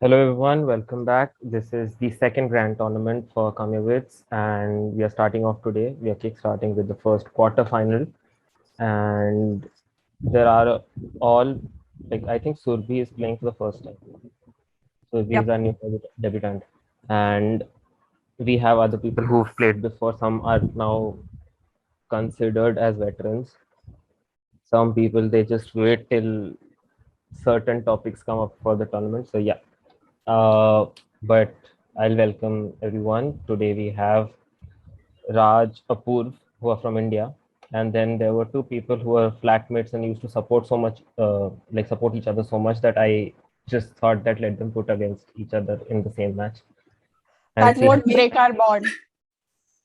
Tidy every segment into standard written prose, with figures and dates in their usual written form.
Hello everyone, welcome back. This is the second grand tournament for Kamyavits and we are starting off today. We are kick-starting with the first quarter final and there are all, like I think Surbhi is playing for the first time. Surbhi is Yep. our new debutant and we have other people who've played before. Some are now considered as veterans. Some people, they just wait till certain topics come up for the tournament. So yeah, but I'll welcome everyone. Today we have Raj, Apurv, who are from India, and then there were two people who were flatmates and used to support so much, like support each other so much that I just thought that let them put against each other in the same match and That see. won't break our bond.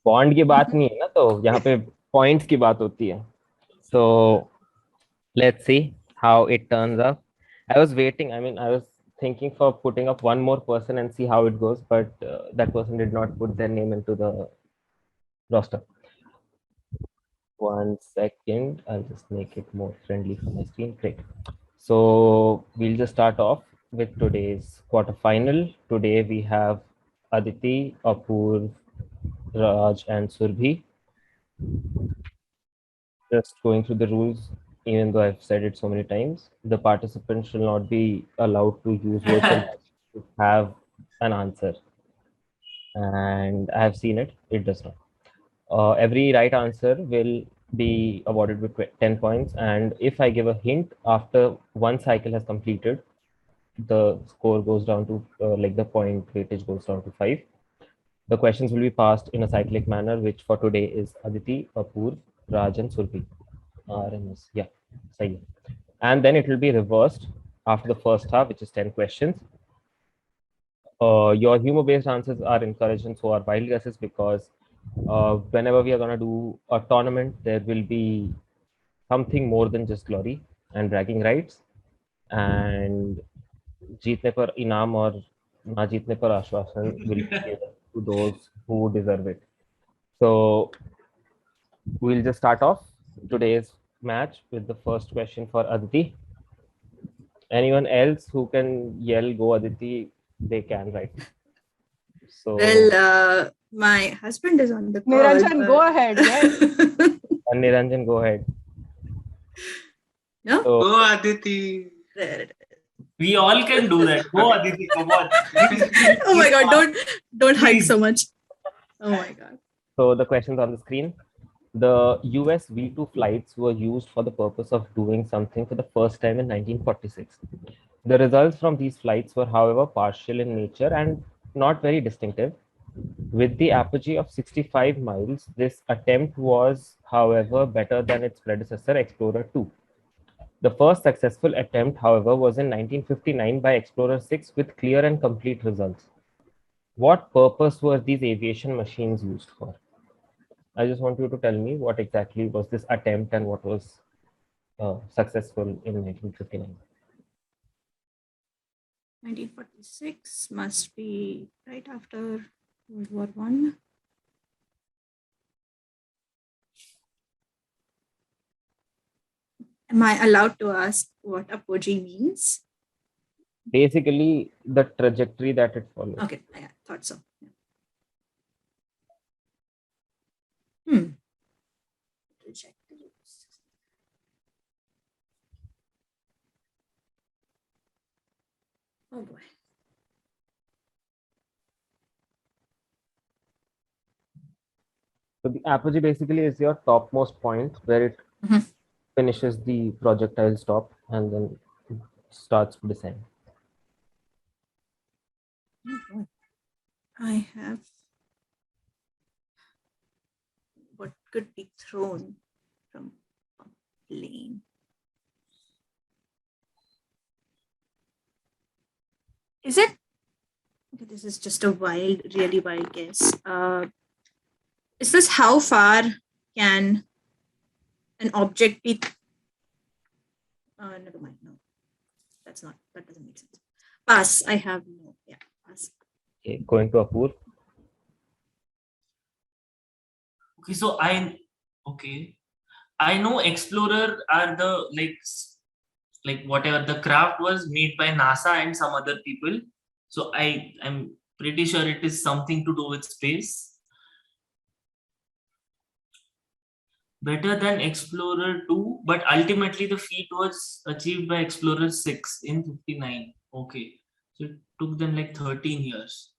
Bond की बात नहीं है ना, तो यहाँ पे points की बात होती है. So let's see how it turns out. I was waiting. I mean, I was thinking for putting up one more person and see how it goes, but that person did not put their name into the roster. 1 second. I'll just make it more friendly for my screen. Great. So we'll just start off with today's quarterfinal. Today we have Aditi, Apurv, Raj, and Surbhi. Just going through the rules, even though I've said it so many times, the participants shall not be allowed to use virtual to have an answer. And I have seen it, it does not. Every right answer will be awarded with 10 points. And if I give a hint after one cycle has completed, the score goes down to like the point weightage goes down to 5. The questions will be passed in a cyclic manner, which for today is Aditi, Apurv, Raj, and Surbi. RMS, yeah, sahi hai. And then it will be reversed after the first half, which is 10 questions. Your humor-based answers are encouraged and so are wild guesses because whenever we are going to do a tournament, there will be something more than just glory and bragging rights. And जीतने पर इनाम और ना जीतने पर आश्वासन will be given to those who deserve it. So we'll just start off today's match with the first question for Aditi. Anyone else who can yell "Go Aditi," they can, right? Well, So my husband is on the call. Niranjan, go ahead. Yes. Niranjan, go ahead. No? So Go Aditi. There it is. We all can do that. Go Aditi, come on. Oh my god, don't hide Please. so much. Oh my god. so the questions on the screen. The US V2 flights were used for the purpose of doing something for the first time in 1946. The results from these flights were, however, partial in nature and not very distinctive. With the apogee of 65 miles, this attempt was, however, better than its predecessor, Explorer 2. The first successful attempt, however, was in 1959 by Explorer 6 with clear and complete results. What purpose were these aviation machines used for? I just want you to tell me what exactly was this attempt and what was successful in 1959. 1946 must be right after World War One. Am I allowed to ask what apogee means? Basically, the trajectory that it follows. Okay, I thought so. Yeah. Trajectories. Oh boy. So the apogee basically is your topmost point where it finishes the projectile stop and then starts to descend. Oh boy. I have what could be thrown from a plane. Is it? Okay, this is just a really wild guess. Is this how far can an object be? Never mind. No, that doesn't make sense. Pass. I have no. Yeah, pass. Okay, going to Apur. Okay, so I know Explorer are the like whatever the craft was made by NASA and some other people. So I'm pretty sure it is something to do with space. Better than Explorer 2, but ultimately the feat was achieved by Explorer 6 in 59. Okay. So it took them like 13 years.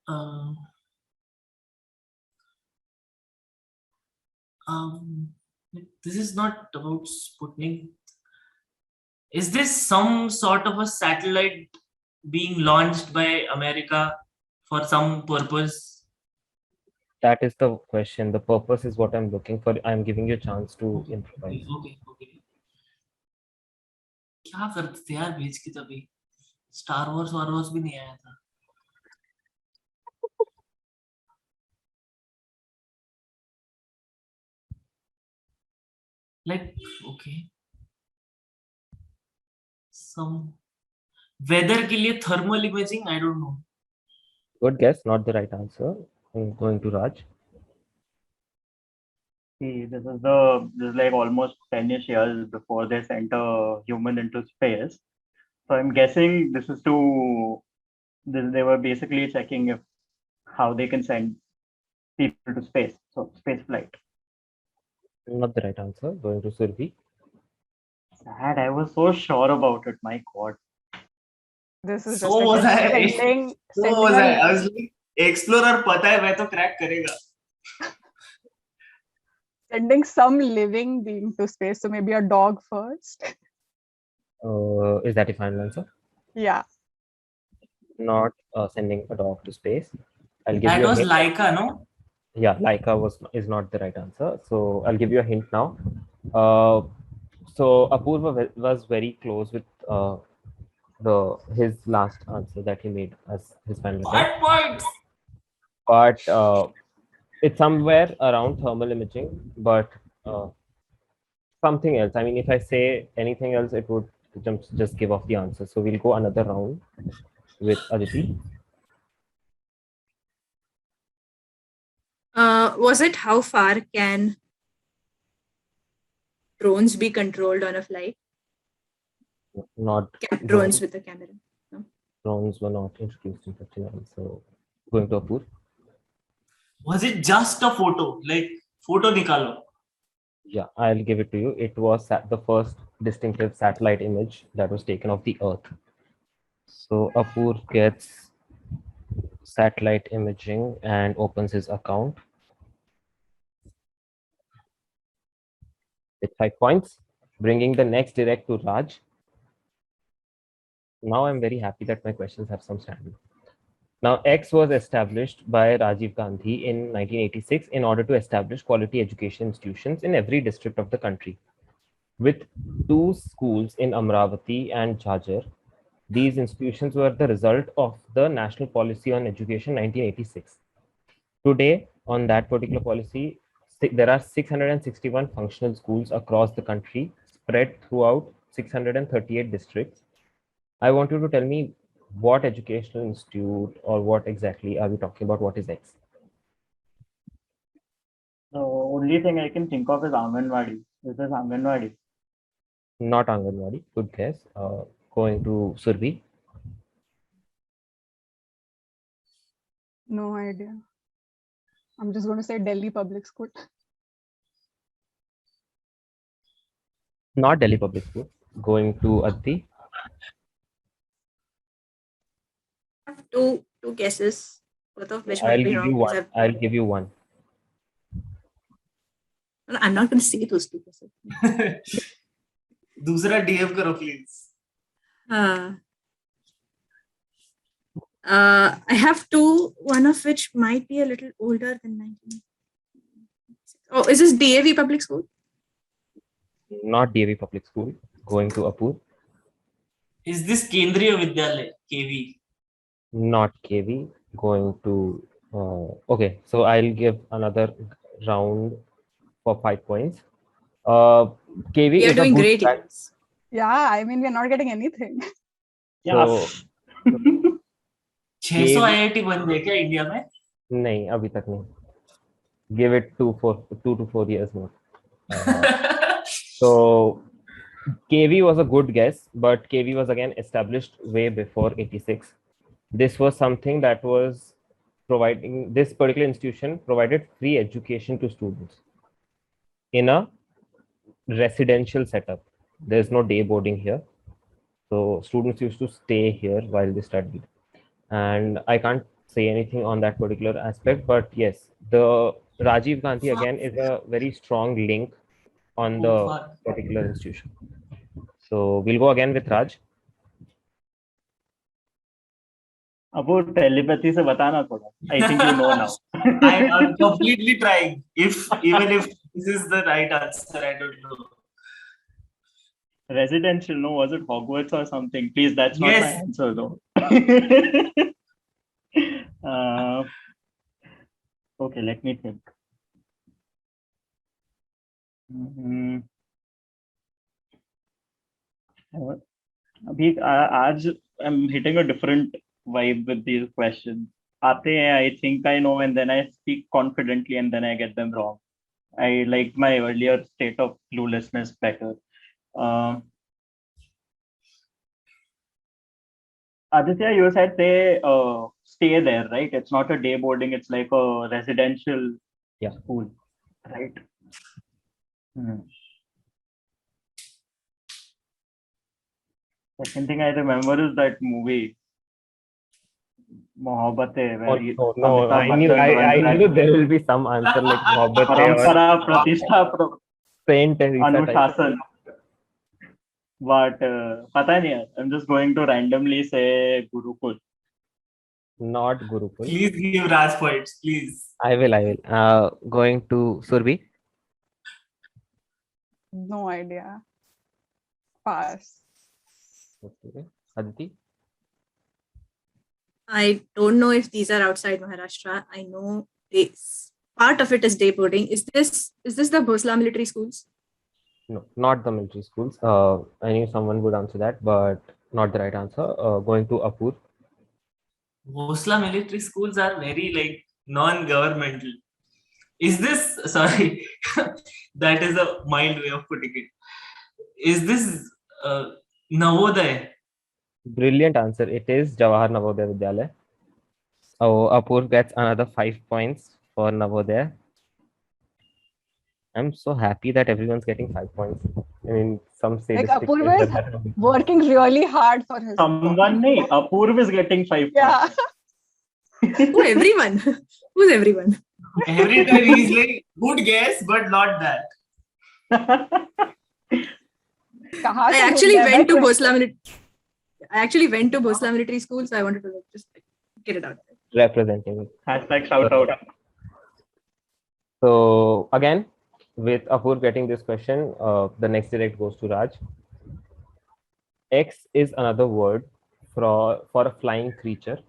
Um, this is not about Sputnik. Is this some sort of a satellite being launched by America for some purpose? That is the question. The purpose is what I'm looking for. I'm giving you a chance to improvise. Okay. क्या करते थे यार बीच की तभी star Wars भी नहीं आया था like okay some weather के लिए thermal imaging I don't know Good guess, not the right answer. I'm going to Raj. See, this is like almost 10-ish years before they sent a human into space. So I'm guessing this is they were basically checking if how they can send people to space. So space flight. Not the right answer. Going to Survi. Sad, I was so sure about it. My God. This is So just was I. sending I was like explorer पता है मैं तो crack करेगा sending some living being to space. So maybe a dog first. Is that your final answer? Yeah. Not sending a dog to space. I'll give that you a was hint. Laika no Yeah, Laika is not the right answer. So I'll give you a hint now. So Apurva was very close with his last answer that he made as his final attempt. points But it's somewhere around thermal imaging, but something else. I mean, if I say anything else, it would just give off the answer. So we'll go another round with Aditi. Was it how far can drones be controlled on a flight? Not Drones with a camera. drones were not introduced in 59. So going to Apur. was it just a photo like photo निकालो Yeah, I'll give it to you. It was the first distinctive satellite image that was taken of the Earth. So Apur gets satellite imaging and opens his account with 5 points, bringing the next direct to Raj. Now I'm very happy that my questions have some standard. Now, X was established by Rajiv Gandhi in 1986 in order to establish quality education institutions in every district of the country. With 2 schools in Amravati and Jhajjar, these institutions were the result of the National Policy on Education 1986. Today, on that particular policy, there are 661 functional schools across the country, spread throughout 638 districts. I want you to tell me what educational institute or what exactly are we talking about? What is X? The only thing I can think of is Anganwadi. This is Anganwadi. Not Anganwadi. Good guess. Going to Surbi. No idea. I'm just going to say Delhi Public School. Not Delhi Public School. Going to Aditi. Two guesses, both of which I'll might be give wrong. you because one. I'll give you one. I'm not going to say those 2 guesses. दूसरा DM करो please I have 2, one of which might be a little older than 19. Oh, is this DAV Public School? Not DAV Public School. Going to Apur. is this Kendriya Vidyalaya KV Not KV. Going to okay. So I'll give another round for 5 points. KV We are is a doing good great. fact. Events. Yeah, I mean, we're not getting anything. So 600 IIT बन गए क्या India में नहीं अभी तक नहीं. Give it 2 to 4 years more. So KV was a good guess, but KV was again established way before 86. This was something that was providing, this particular institution provided free education to students in a residential setup. There's no day boarding here. So students used to stay here while they studied. And I can't say anything on that particular aspect, but yes, the Rajiv Gandhi again is a very strong link on the particular institution. So we'll go again with Raj. अब वो telepathy से बताना थोड़ा. I think you know now. I'm completely trying. Even if this is the right answer, I don't know. Residential, no, was it Hogwarts or something? Please, that's not Yes. my answer though. Okay, let me think. अभी आज I'm hitting a different vibe with these questions. आते हैं, I think I know, and then I speak confidently, and then I get them wrong. I like my earlier state of cluelessness better. Aditya, you said they stay there, right? It's not a day boarding, it's like a residential school, right? Second thing I remember is that movie, Mohabbatein, where No, I knew there will be some answer like Mohabbatein or Parampara, Pratishtha, Saint Teresa type. Anushasan. But pata nahi, I'm just going to randomly say Gurukul. Not Gurukul. Please give Raj points, please. I will. Going to Surbi. No idea. Pass. Okay. Aditi. I don't know if these are outside Maharashtra. I know this part of it is day boarding. Is this the Bhosla military schools? No, not the military schools. I knew someone would answer that, but not the right answer. Going to Apur. Bhosla military schools are very like non-governmental. Is this, sorry, that is a mild way of putting it. Is this Navodaya? Brilliant answer. It is Jawahar Navodaya Vidyalaya. Oh, Apur gets another 5 points for Navodaya. I'm so happy that everyone's getting 5 points. I mean, some say Like Apurva is working really hard for his. Someone, nahi, Apurva is getting 5 points. Yeah. Who everyone? Who's everyone? Every time he's like, good guess, but not that. I actually went to Bhosla military school, so I wanted to just get it out there. representing. Hashtag shout out. So again, with Apur getting this question, the next direct goes to Raj. X is another word for a flying creature.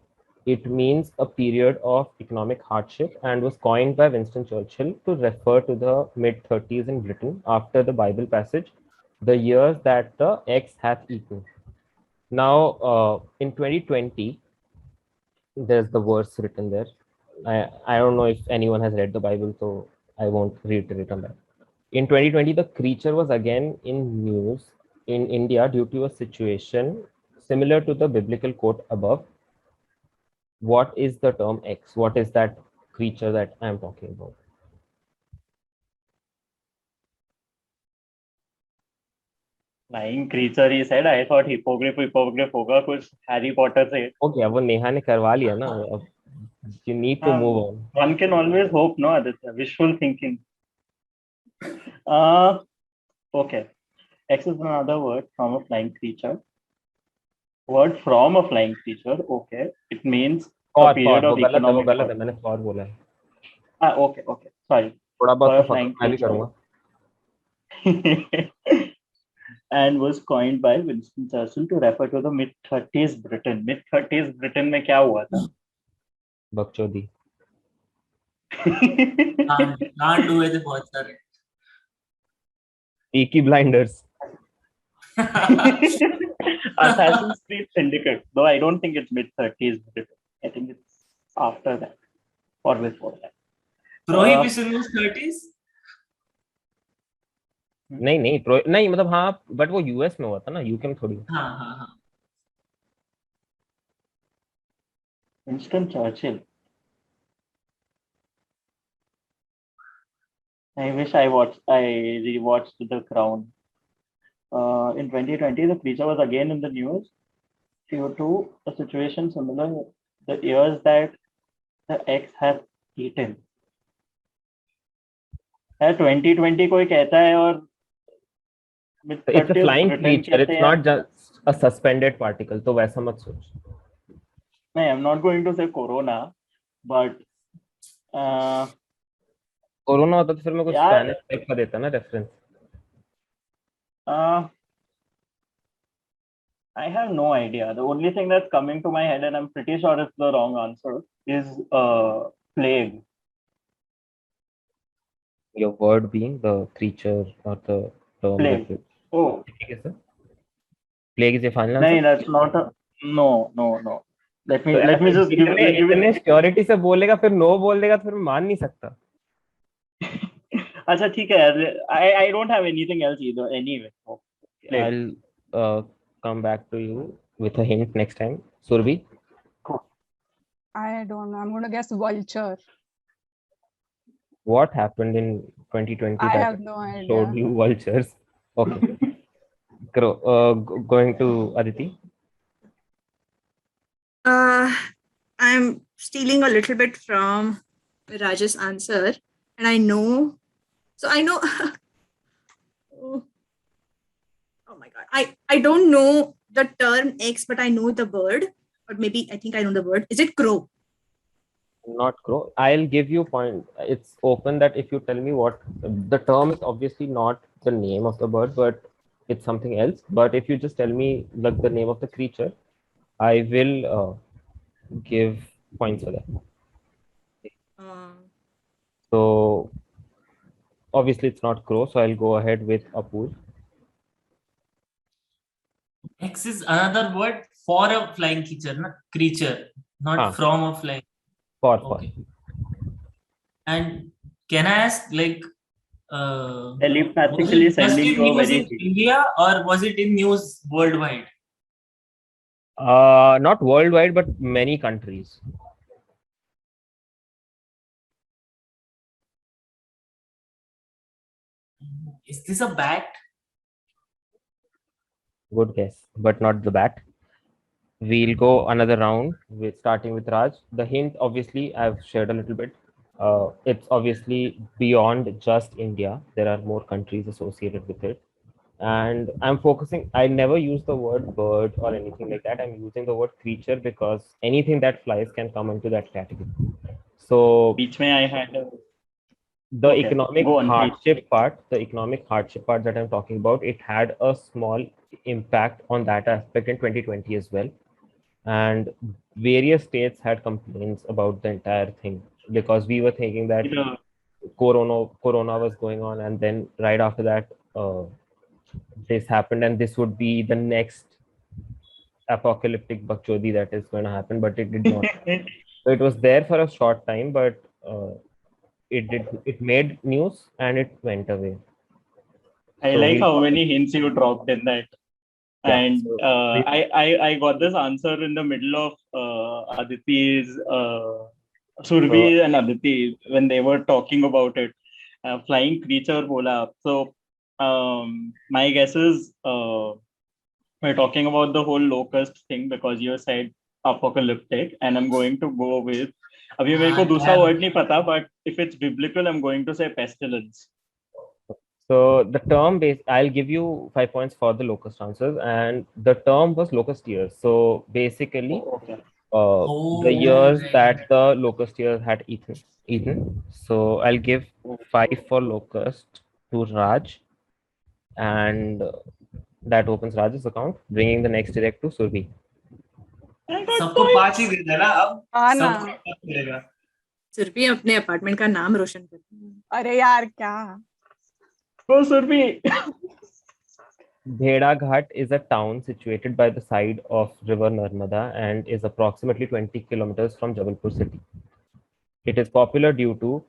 It means a period of economic hardship and was coined by Winston Churchill to refer to the mid-30s in Britain after the Bible passage, the years that the X hath eaten. Now, in 2020, there's the verse written there. I don't know if anyone has read the Bible, so I won't reiterate on that. In 2020, the creature was again in news in India due to a situation similar to the biblical quote above. What is the term X? What is that creature that I'm talking about? Flying creature, he said. I thought hippogriff होगा कुछ Harry Potter से. Okay, अब वो नेहा ने करवा लिया ना. अब you need to move on. One can always hope, no, Aditya? Wishful thinking. Okay. X is another word from a flying creature. Word from a flying creature. Okay. It means a period of economic. गलत है, मैंने for बोला है. Okay. Sorry. थोड़ा बहुत For a तो मैं भी करूँगा. And was coined by Winston Churchill to refer to the mid-30s Britain. Mid-30s Britain में क्या हुआ था? बकचोदी. Can't do it बहुत सारे. Peaky Blinders. Assassin's Creed Syndicate. Though I don't think it's mid-30s Britain. I think it's after that or before that. Prohibition was 30s? नहीं नहीं नहीं मतलब हाँ, बट वो यूएस में हुआ था ना, यूके में थोड़ी। हाँ हाँ हाँ. Winston Churchill. I wish I rewatched The Crown. In 2020, the creature was again in the news due to a situation similar the ears that the ex has eaten. 2020 कोई कहता है और It's a flying pretend creature, कहते it's हैं. not just a suspended particle, तो वैसा मत सोच. नहीं, I'm not going to say corona, but corona होता तो फिर मैं कुछ यार, स्पेनिश टाइप का देता ना reference. I have no idea. The only thing that's coming to my head, and I'm pretty sure it's the wrong answer, is plague. Your word being the creature or the term that Plague. you. Oh, ठीक है sir. Plague is your final no, answer. that's not a. No. Let me तो just give इतने surety से बोलेगा फिर no बोल देगा तो फिर मैं मान नहीं सकता. अच्छा ठीक है यार. I don't have anything else either anyway. Plague. I'll come back to you with a hint next time. Surbi, I don't know. I'm going to guess vulture. what happened in 2020 I that have no showed idea. you vultures? Okay. Going to Aditi. I'm stealing a little bit from Raj's answer, and I know. So I know. oh my god! I don't know the term X, but I know the word, or maybe I think I know the word. Is it crow? Not crow. I'll give you point. It's open that if you tell me what the term is, obviously not the name of the bird, but it's something else. But if you just tell me like the name of the creature, I will give points for that. So obviously it's not crow, so I'll go ahead with Apur. X is another word for a flying creature, not creature, not from a flying. For. Okay. And can I ask, like, telepathically was it just sending in you a news very in India, or was it in news worldwide? Not worldwide, but many countries. Is this a bat? Good guess, but not the bat. We'll go another round with starting with Raj. The hint, obviously, I've shared a little bit. It's obviously beyond just India. There are more countries associated with it. And I'm focusing, I never use the word bird or anything like that. I'm using the word creature because anything that flies can come into that category. So Beach mein I had the Okay, economic go on, hardship part, the economic hardship part that I'm talking about, it had a small impact on that aspect in 2020 as well. And various states had complaints about the entire thing because we were thinking that corona was going on, and then right after that this happened, and this would be the next apocalyptic bakchodi that is going to happen, but it did not. So it was there for a short time, but it made news and it went away. I So like how many hints you dropped in that. Yeah, And so I got this answer in the middle of Aditi's Surbi and Aditi when they were talking about it. Flying creature bola. So my guess is we're talking about the whole locust thing because you said apocalyptic, and I'm going to go with. अभी मेरे को दूसरा word नहीं पता, but if it's biblical, I'm going to say pestilence. So the term I'll give you 5 points for the locust answers, and the term was locust years. So basically, the years that the locust years had eaten. So I'll give 5 for locust to Raj, and that opens Raj's account, bringing the next direct to Surbi. सबको 5 ही दे देना अब. हाँ ना. सबको 5 मिलेगा. सुरभि अपने apartment का नाम रोशन करती. अरे यार क्या. Oh, Surbi. Bheda Ghat is a town situated by the side of river Narmada and is approximately 20 kilometers from Jabalpur city. It is popular due to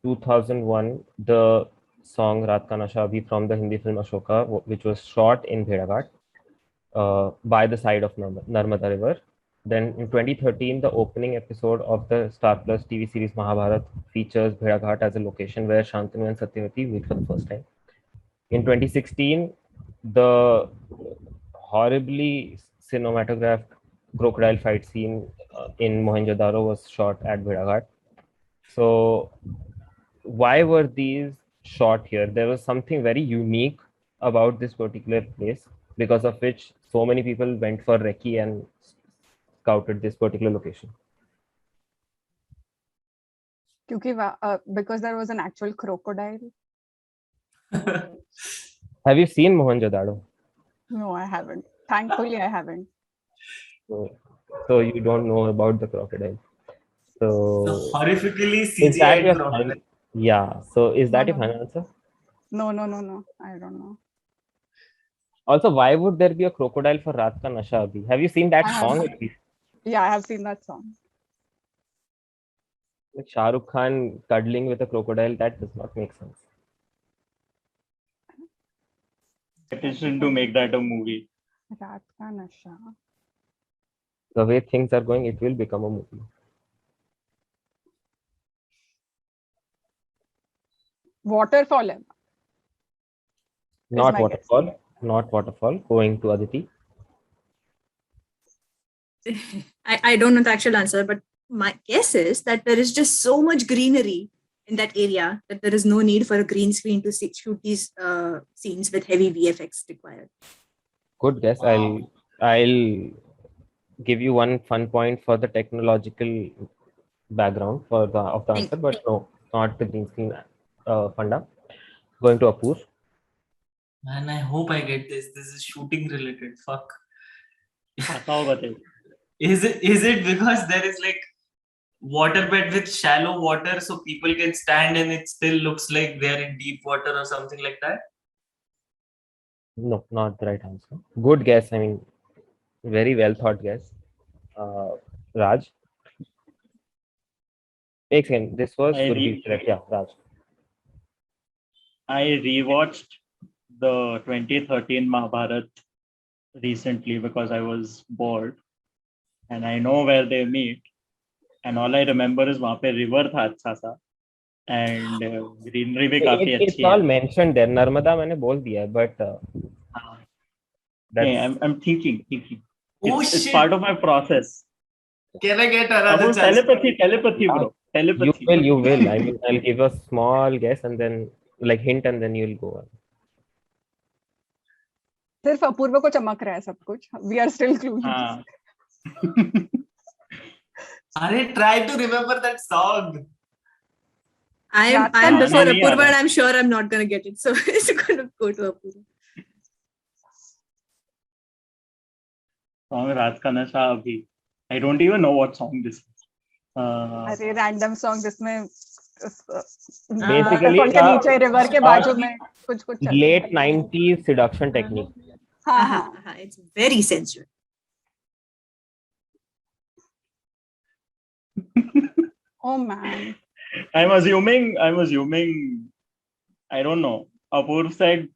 2001, the song Raat Ka Nasha Abhi from the Hindi film Ashoka, which was shot in Bhedaghat by the side of Narmada River. Then in 2013, the opening episode of the Star Plus TV series Mahabharat features Bhedaghat as a location where Shantanu and Satyavati meet for the first time. In 2016, the horribly cinematographed crocodile fight scene in Mohenjo-daro was shot at Bhedaghat. So why were these shot here? There was something very unique about this particular place, because of which so many people went for recce and scouted this particular location. Because there was an actual crocodile. Have you seen Mohenjo-daro? No, I haven't. Thankfully, I haven't. So you don't know about the crocodile. So So horrifically is that CGI your crocodile. final? Yeah. So is that your No. final answer? No. I don't know. Also, why would there be a crocodile for Raat Ka Nasha Abhi? Have you seen that I have. song at least? Yeah, I have seen that song. Like Shah Rukh Khan cuddling with a crocodile, that does not make sense. Petition to make that a movie. Raat Ka Nasha. The way things are going, it will become a movie. Waterfall. Not my guess. waterfall. Not waterfall. Going to Aditi. I don't know the actual answer, but my guess is that there is just so much greenery in that area that there is no need for a green screen to shoot these scenes with heavy VFX required. Good guess. Wow. I'll give you one fun point for the technological background of the answer, but no, not the green screen funda. Going to Apur. Man, I hope I get this. This is shooting related. Fuck. Is it because there is like waterbed with shallow water so people can stand and it still looks like they're in deep water or something like that? No, not the right answer. Good guess. I mean, very well thought guess. Raj. Take second. This was correct. Yeah, Raj. I rewatched the 2013 Mahabharat recently because I was bored, and I know where they meet, and all I remember is वहाँ पे river था अच्छा सा, and greenery भी काफी It's अच्छी all है. mentioned there. Narmada मैंने बोल दिया है, but Yeah, I'm thinking. Oh, It's shit. part of my process. Can I get another Apur, chance? telepathy, bro. Telepathy. you will. I mean, I'll give a small guess and then like hint, and then you'll go on. सिर्फ अपूर्व को चमक रहा है सब कुछ. We are still clueless. हाँ. Are try to remember that song. I am Raat Ka before Nasha. Apurva, and I'm sure I'm not going to get it. So it's going to go to Apurva. Song Raat Ka Nasha Abhi. I don't even know what song this is. अरे random song जिसमें Basically, waterfall के नीचे river के बाजू में कुछ चलता है. late 90s seduction technique. हाँ. It's very sensual. Oh man. I'm assuming, I don't know. Apur said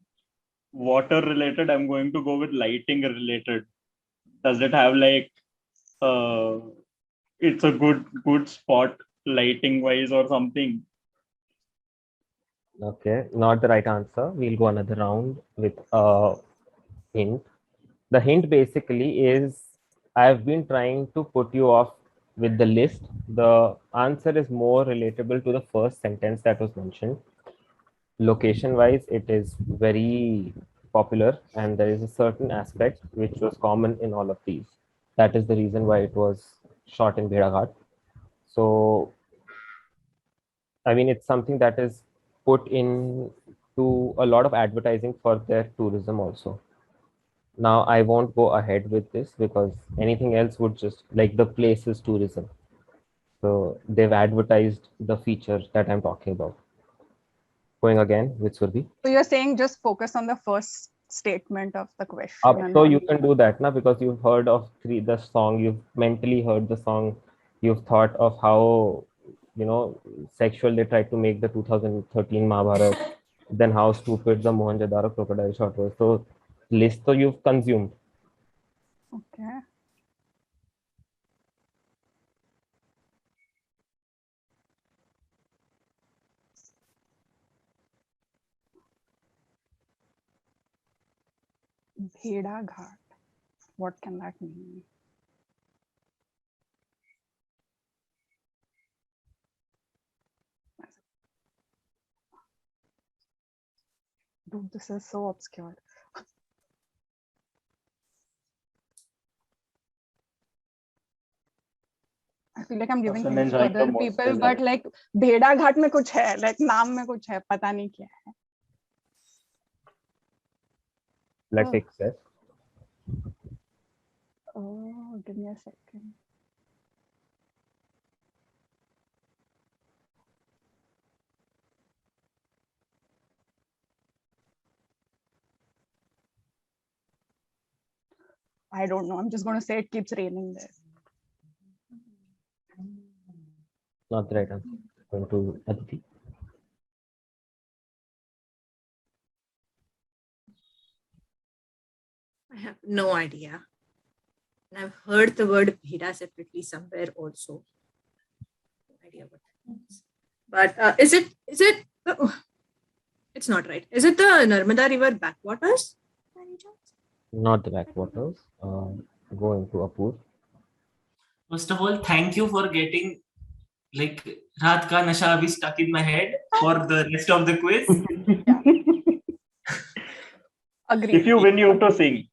water related. I'm going to go with lighting related. Does it have like, it's a good spot lighting wise or something? Okay, not the right answer. We'll go another round with a hint. The hint basically is I've been trying to put you off with the list. The answer is more relatable to the first sentence that was mentioned. Location wise, it is very popular, and there is a certain aspect which was common in all of these. That is the reason why it was shot in Bhedaghat. So, I mean, it's something that is put into a lot of advertising for their tourism also. Now, I won't go ahead with this because anything else would just like the place is tourism. So they've advertised the feature that I'm talking about. Going again with Surbi. So you're saying just focus on the first statement of the question. So you can do that now because you've heard of the song, you've mentally heard the song, you've thought of how sexual they tried to make the 2013 Mahabharat. Then how stupid the Mohenjo-daro crocodile shot was. So list so you've consumed. Okay. Bheda Ghat. What can that mean? Dude, this is so obscure. I feel like I'm giving Person hints to enjoying the other most people, is but like भेड़ा घाट में कुछ है, like नाम में कुछ है, पता नहीं क्या है. Let's Oh. take this. Oh, give me a second. I don't know. I'm just going to say it keeps raining there. Not the right answer. Going to Aditi. I have no idea. And I've heard the word Bheda separately somewhere also. No idea what that means. But is it it's not right. Is it the Narmada River backwaters? By any chance? Not the backwaters. Going to Apur. First of all, thank you for getting like Raat Ka Nasha Abhi stuck in my head for the rest of the quiz. Agree. If you win, you have to sing.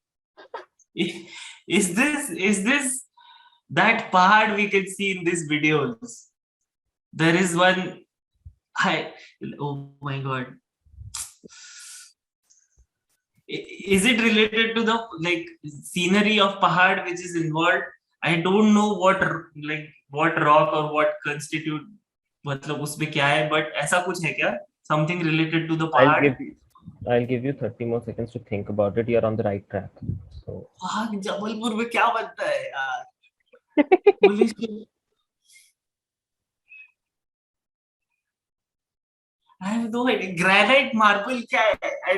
Is this that pahad we can see in these videos? There is one. Oh my god. Is it related to the like scenery of pahad which is involved? I don't know what rock or what constitute मतलब उसमें क्या है, but ऐसा कुछ है क्या? Something related to the pahad? I'll give you 30 more seconds to think about it. You're on the right track. So पहाड़ जबलपुर में क्या बनता है यार? Holy shit. I have no idea. Granite marble क्या है?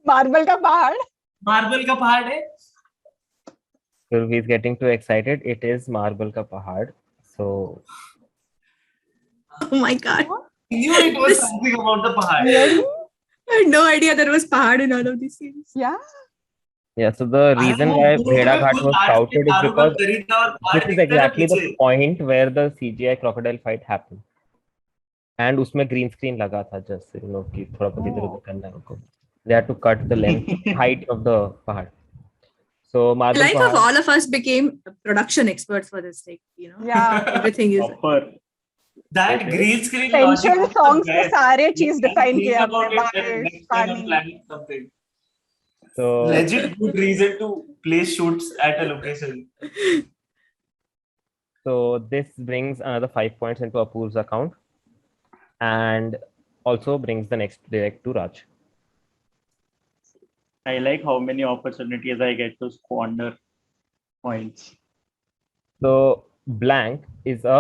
मार्बल का पहाड़. मार्बल का पहाड़ है? he's getting too excited. It is Marble Ka Pahad. So Oh my god. I knew it was something about the pahad. Really? I had no idea there was pahad in all of these scenes. Yeah. yeah, so the reason why Bheda Ghat was scouted is because this is exactly the point where the CGI crocodile fight happened. And उसमें green screen लगा था just you know कि थोड़ा बहुत इधर उधर करना है उनको. They had to cut the length, height of the pahad. So I Marble like how Pahad. all of us became production experts for this thing. You know, Yeah. everything is. Proper. That Okay. green screen Essential logic was songs the के best. सारे चीज define Think किए about अपने it, बारिश, next time I'm पानी. planning something. So Legit good reason to place shoots at a location. So this brings another 5 points into Apur's account and also brings the next direct to Raj. I like how many opportunities I get to squander points. So blank is a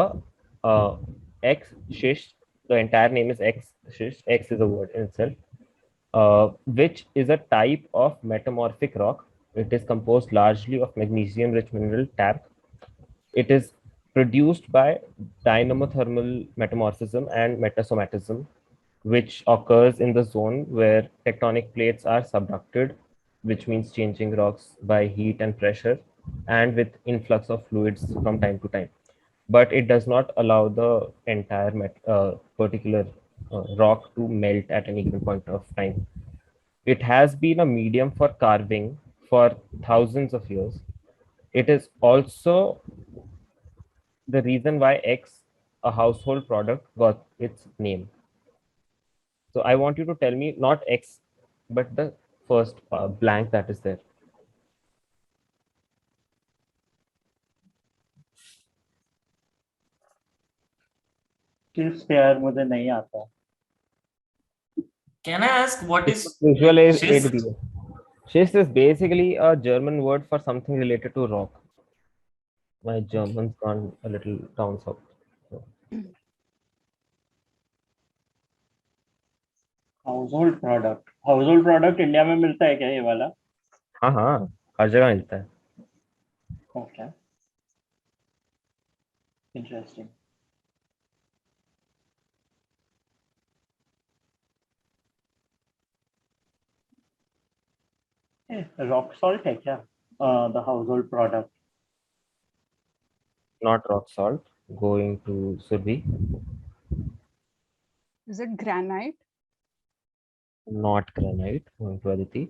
X shish. The entire name is X shish. X is a word in itself, which is a type of metamorphic rock. It is composed largely of magnesium-rich mineral tap. It is produced by dynamothermal metamorphism and metasomatism, which occurs in the zone where tectonic plates are subducted, which means changing rocks by heat and pressure, and with influx of fluids from time to time. But it does not allow the entire particular rock to melt at any given point of time. It has been a medium for carving for thousands of years. It is also the reason why X, a household product, got its name. So I want you to tell me not X, but the first blank that is there. Kiss यार मुझे नहीं आता. Can I ask what is Visualize schist? it. Schist is basically a German word for something related to rock. My German's gone a little down south. So. House hold product India में मिलता है क्या ये वाला? हाँ हाँ, हर जगह मिलता है. Okay, interesting. रॉक सॉल्ट है क्या the house hold product? Not rock salt. Going to Surbi. Is it granite? Not granite. Going to Aditi.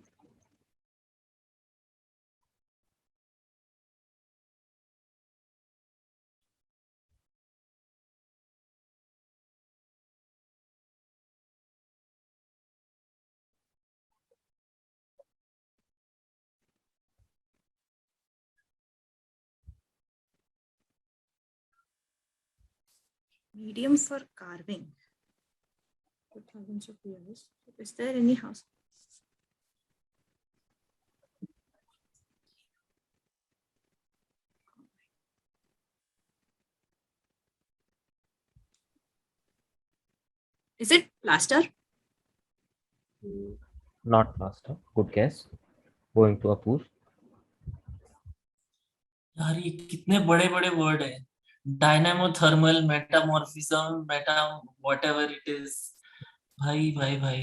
Medium for carving. For thousands of years. Is there any house? Is it plaster? Not plaster. Good guess. Going to Apur. यार ये कितने बड़े बड़े word है. Dynamothermal, metamorphism, meta whatever it is. भाई भाई भाई.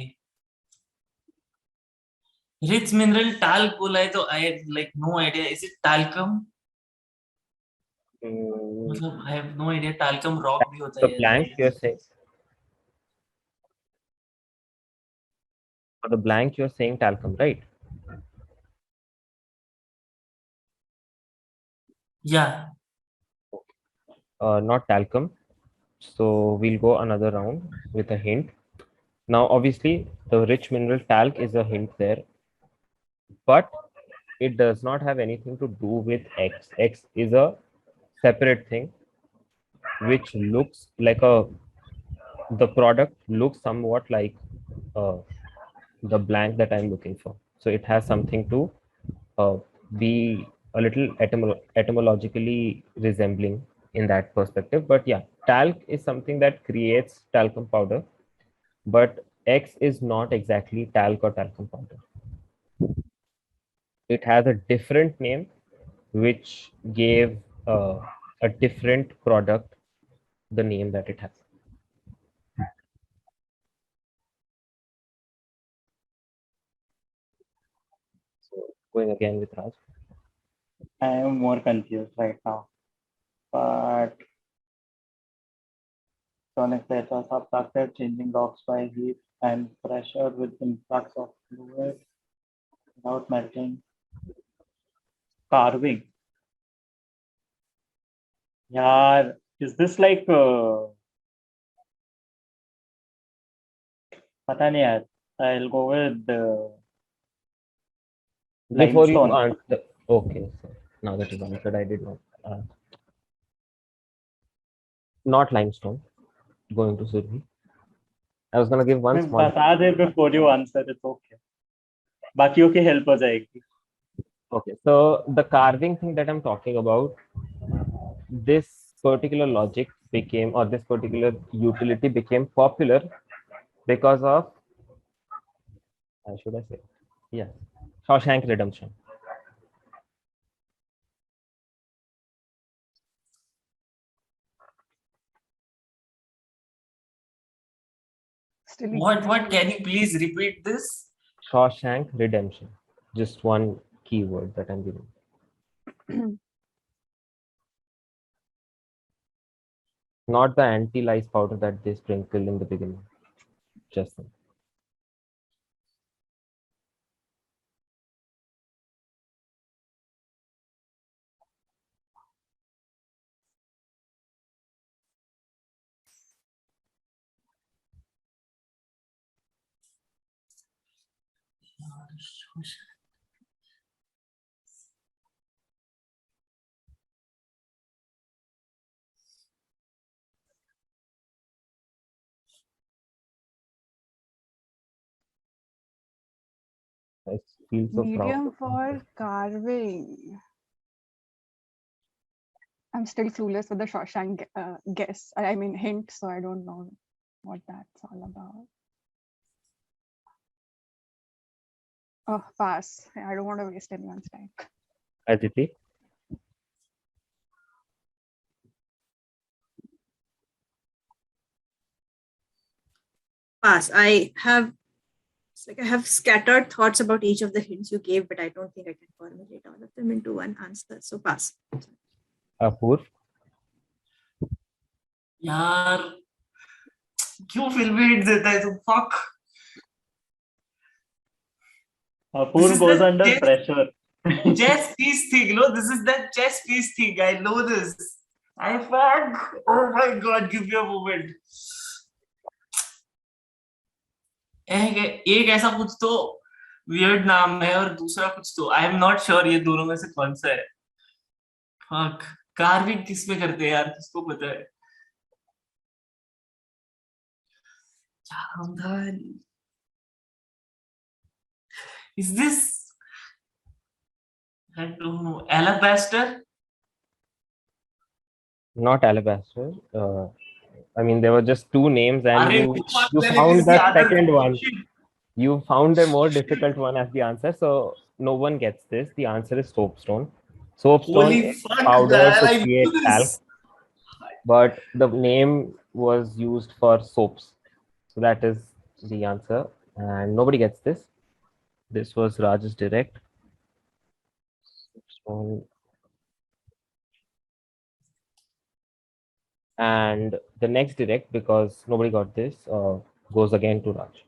Rich mineral talc बोला है तो I like no idea. Is it talcum? मतलब I have no idea. Talcum rock भी होता The है यार. blank you're saying. For the blank you're saying talcum, right? या Not talcum. So we'll go another round with a hint. Now, obviously, the rich mineral talc is a hint there, but it does not have anything to do with X. X is a separate thing which looks like the product looks somewhat like uh, the blank that I'm looking for. So it has something to be a little etymologically resembling in that perspective. But yeah, talc is something that creates talcum powder, but X is not exactly talc or talcum powder. It has a different name which gave a different product the name that it has. So going again with Raj. I am more confused right now, but sonic data subtracted changing rocks by heat and pressure with influx of fluid without melting. Carving. Yeah, is this like पता नहीं यार. I'll go with Before you limestone. answer, okay. So now that you've answered, I did not. Not limestone. Going to Surhi. I was gonna give one मैं small. बता दे before you answer, it's okay. बाकियों की help हो जाएगी. Okay, so the carving thing that I'm talking about, this particular logic became, or this particular utility became popular because of, should I say, yeah, Shawshank Redemption. Still what can you please repeat this? Shawshank Redemption. Just one keyword that I'm giving. Not the anti-lice powder that they sprinkle in the beginning. Just that. I feel so proud. Medium of for myself. carving. I'm still clueless with the Shawshank guess. I mean hint, so I don't know what that's all about. Oh, pass. I don't want to waste anyone's time. Aditi? Pass. It's like I have scattered thoughts about each of the hints you gave, but I don't think I can formulate all of them into one answer. So pass. Apurv? यार क्यों फिल्मी hit देता है तुम? Fuck. Apur is goes the under chess- pressure. Chess piece thing, no? This is that chess piece thing. I know this. I fuck. Oh my god, give me a moment. एक ऐसा कुछ तो weird नाम है और दूसरा कुछ तो आई एम नॉट श्योर ये दोनों में से कौन सा है. फक. कार्विंग किस में करते हैं यार, किसको पता है? क्या नाम था? Is this? I don't know. Alabaster? Not Alabaster. I mean, there were just two names, and अरे you fuck, मैंने found किसी the other second one. shit. You found a more difficult one as the answer, so no one gets this. The answer is soapstone. Soapstone Holy is fuck, powder man, to I create knew talc, this. but the name was used for soaps. So that is the answer, and nobody gets this. This was Raj's direct. Soapstone. And the next direct, because nobody got this, goes again to Raj.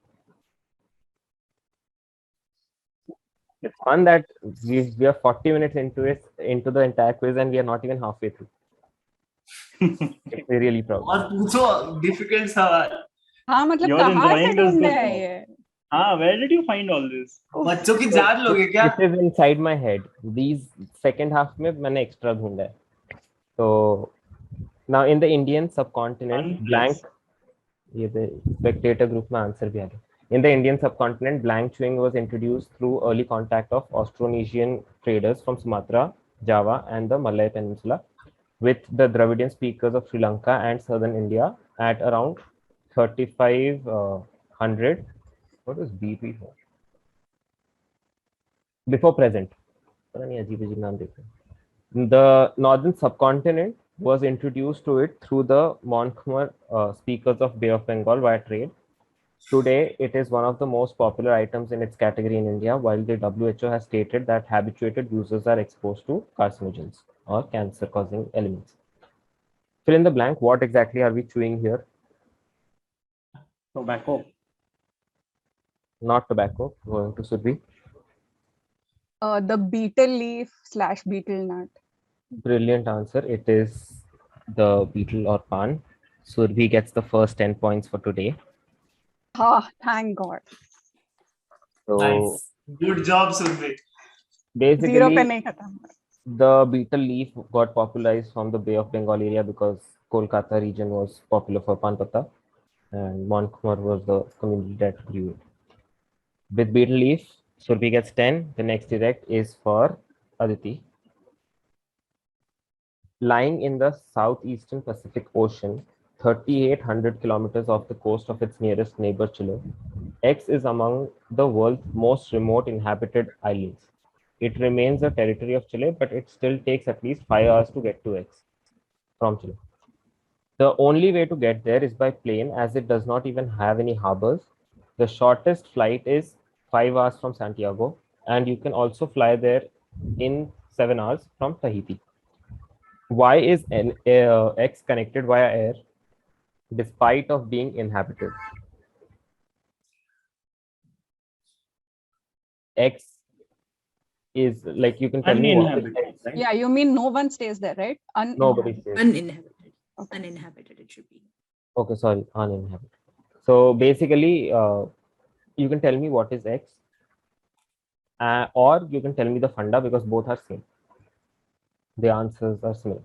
It's fun that we are 40 minutes into the entire quiz and we are not even halfway through. It's really proud. और पूछो difficult सवाल. हाँ मतलब You're कहाँ से enjoying this ढूंढे good है now. ये? Ah, where did you find all this? बच्चों की जान लोगे क्या? It is inside my head. These second half में मैंने extra ढूंढा है. So now in the Indian subcontinent, Unplus. blank. ये the spectator group में answer भी आ गया. In the Indian subcontinent, blank chewing was introduced through early contact of Austronesian traders from Sumatra, Java, and the Malay Peninsula with the Dravidian speakers of Sri Lanka and southern India at around 3500. What is BP for? Before present. पता नहीं अजीब अजीब नाम देते हैं. The northern subcontinent was introduced to it through the Mon-Khmer speakers of Bay of Bengal via trade. Today, it is one of the most popular items in its category in India, while the WHO has stated that habituated users are exposed to carcinogens or cancer-causing elements. Fill in the blank. What exactly are we chewing here? Tobacco. Not tobacco. Going to Surbhi. The beetle leaf / beetle nut. Brilliant answer. It is the beetle or pan. Surbhi gets the first 10 points for today. Ah, thank God. So Nice. Good job, Survey. basically, 0 पे नहीं खत्म. the beetle leaf got popularized from the Bay of Bengal area because Kolkata region was popular for pan patta, and Montgomery was the community that grew it. With beetle leaf, Surbi gets 10. The next direct is for Aditi. Lying in the southeastern Pacific Ocean, 3,800 kilometers off the coast of its nearest neighbor, Chile, X is among the world's most remote inhabited islands. It remains a territory of Chile, but it still takes at least 5 hours to get to X from Chile. The only way to get there is by plane, as it does not even have any harbors. The shortest flight is 5 hours from Santiago, and you can also fly there in 7 hours from Tahiti. Why is X connected via air despite of being inhabited? X is like, you can tell me what is Uninhabited, X? right? Yeah, you mean no one stays there, right? Nobody says. Uninhabited. Okay. Uninhabited, it should be. Okay, sorry, uninhabited. So basically, you can tell me what is X, or you can tell me the funda, because both are same. The answers are similar.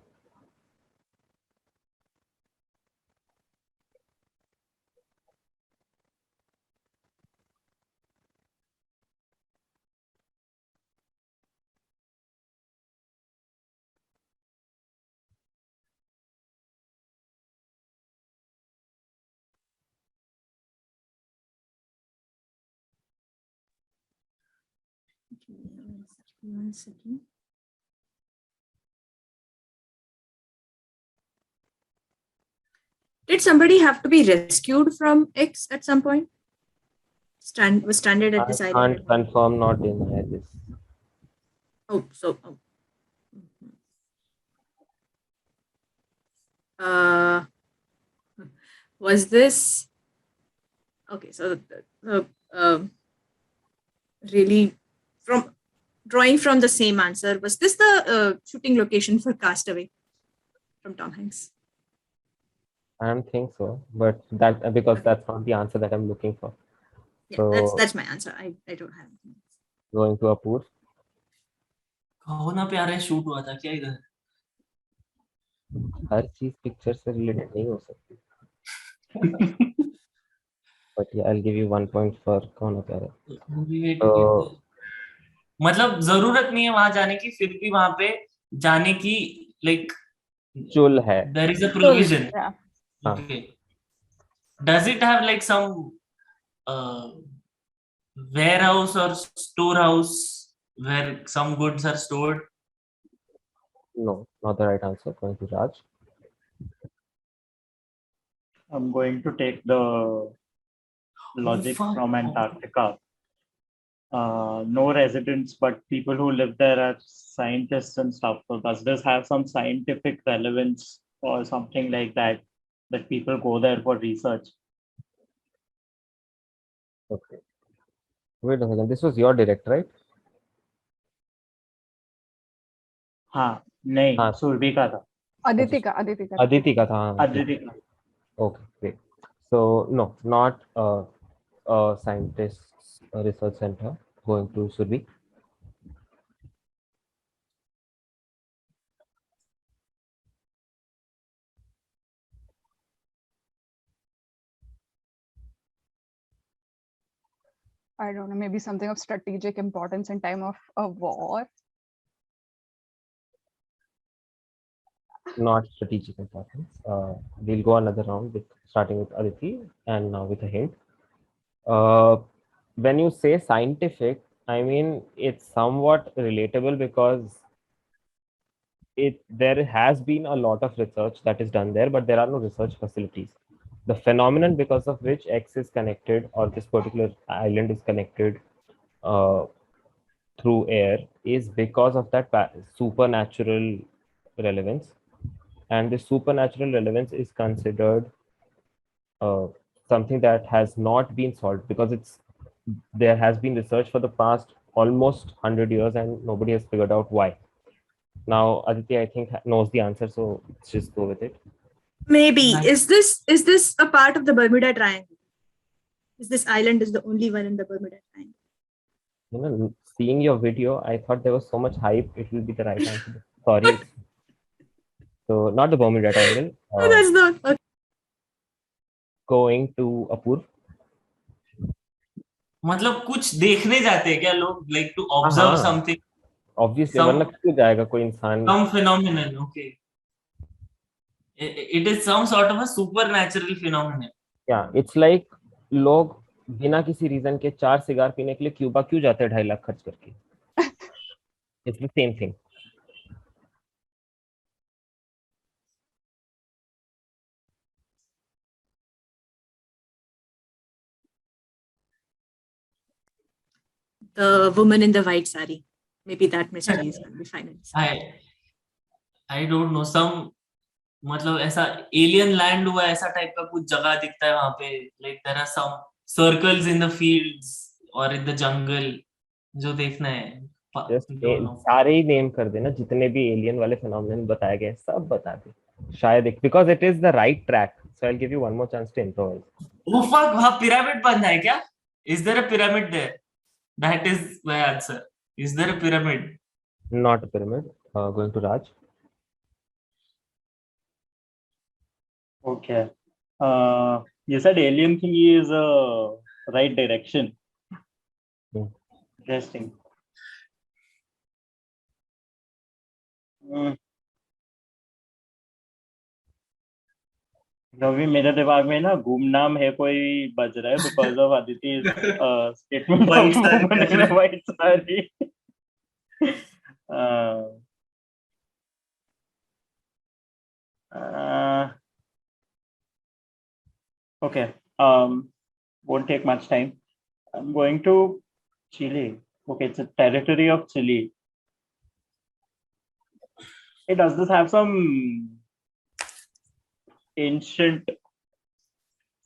Give me 1 second. Did somebody have to be rescued from X at some point? Was stranded at I this can't island. confirm nor deny this. Oh, so. Uh, was this okay? So, really, from drawing from the same answer, was this the shooting location for Castaway from Tom Hanks? I don't think so, but that because that's not the answer that I'm looking for. Yeah, So that's my answer. I don't have anything. going to Apur. कहो ना प्यारे shoot हुआ था क्या इधर? हर चीज picture से related नहीं हो सकती. But yeah, I'll give you 1 point for कौन है प्यारे. तो मतलब जरूरत नहीं है वहां जाने की, फिर भी वहां पे जाने की लाइक चुल है. There is a provision. Yeah. Okay. Does it have like some warehouse or storehouse where some goods are stored? No, not the right answer. Going to Raj. I'm going to take the logic fuck. from Antarctica. No residents, but people who live there are scientists and stuff. So does this have some scientific relevance or something like that, that people go there for research? Okay. Wait a second. This was your direct, right? हाँ, नहीं, हाँ. सुरभि का था. Aditi ka. Aditi का था. हाँ. Aditi का. Okay, great. So no, not a scientist research center. Going to Surbi. I don't know, maybe something of strategic importance in time of a war. Not strategic importance. We'll go another round with starting with Aditi and now with a hint. When you say scientific, I mean it's somewhat relatable because there has been a lot of research that is done there, but there are no research facilities. The phenomenon because of which X is connected or this particular island is connected through air is because of that supernatural relevance, and the supernatural relevance is considered something that has not been solved because there has been research for the past almost 100 years and nobody has figured out why. Now Aditi, I think, knows the answer, so let's just go with it. Maybe. Nice. Is this a part of the Bermuda Triangle? Is this island is the only one in the Bermuda Triangle? You know, seeing your video, I thought there was so much hype, it will be the right answer. Sorry. So not the Bermuda Triangle. No, that's not. Okay. Going to Apur. मतलब कुछ देखने जाते हैं क्या लोग, like to observe हाँ. something, Obviously, Some- वरना क्यों जाएगा कोई इंसान? some phenomenon? Okay. It is some sort of a supernatural phenomenon. Yeah, it's like लोग बिना किसी रीजन के 4 सिगार पीने के लिए क्यूबा क्यों जाते हैं 2.5 लाख खर्च करके? It's the same thing. The woman in the white sari. Maybe that mystery is going to be finally solved. I don't know, some मतलब ऐसा एलियन लैंड हुआ ऐसा टाइप का कुछ जगह दिखता है वहां पे, like there are some circles in the fields or in the jungle, जो देखना है. Just Don't know. सारे ही नेम कर देना, जितने भी एलियन वाले फिनोमेनन बताए गए सब बता दे. शायद because it is the right track. So I'll give you one more chance to improvise. Oh fuck, वहां पिरामिड बन है क्या? Is there a pyramid there? That is my answer. Is there a pyramid? Not a pyramid. Going to Raj. Okay. You said alien thingy is a right direction. Hmm. Interesting. अभी मेरे दिमाग में ना गुमनाम है कोई बज रहा है because of Aditi statement White of saree woman पहन इन रहे। White sari. Okay. Won't take much time. I'm going to Chile. Okay, it's a territory of Chile. Hey, does this have some ancient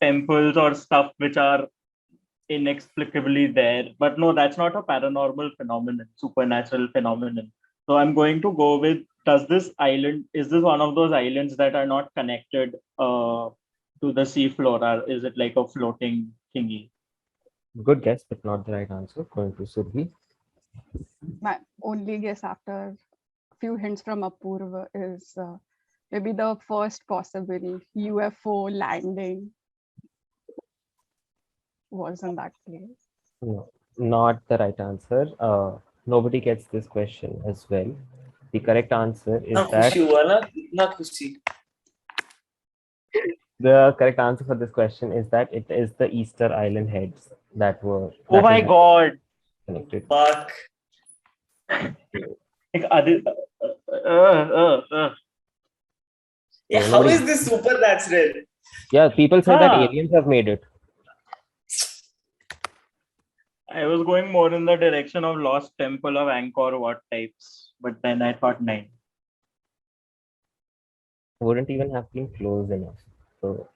temples or stuff which are inexplicably there? But no, that's not a paranormal phenomenon, supernatural phenomenon. So I'm going to go with, is this one of those islands that are not connected to the seafloor, or is it like a floating thingy? Good guess, but not the right answer. Going to Surbhi. My only guess after a few hints from Apurva is maybe the first possible UFO landing was in that place. No, not the right answer. Nobody gets this question as well. The correct answer is इतना that खुशी हुआ ना, इतना खुशी. the correct answer for this question is that it is the Easter Island heads that were Oh my God. connected. Fuck. Like, uh. Yeah, So how nobody- is this supernatural? Yeah, people say that Huh. aliens have made it. I was going more in the direction of Lost Temple of Angkor Wat types, but then I thought 9. Wouldn't even have been close enough. So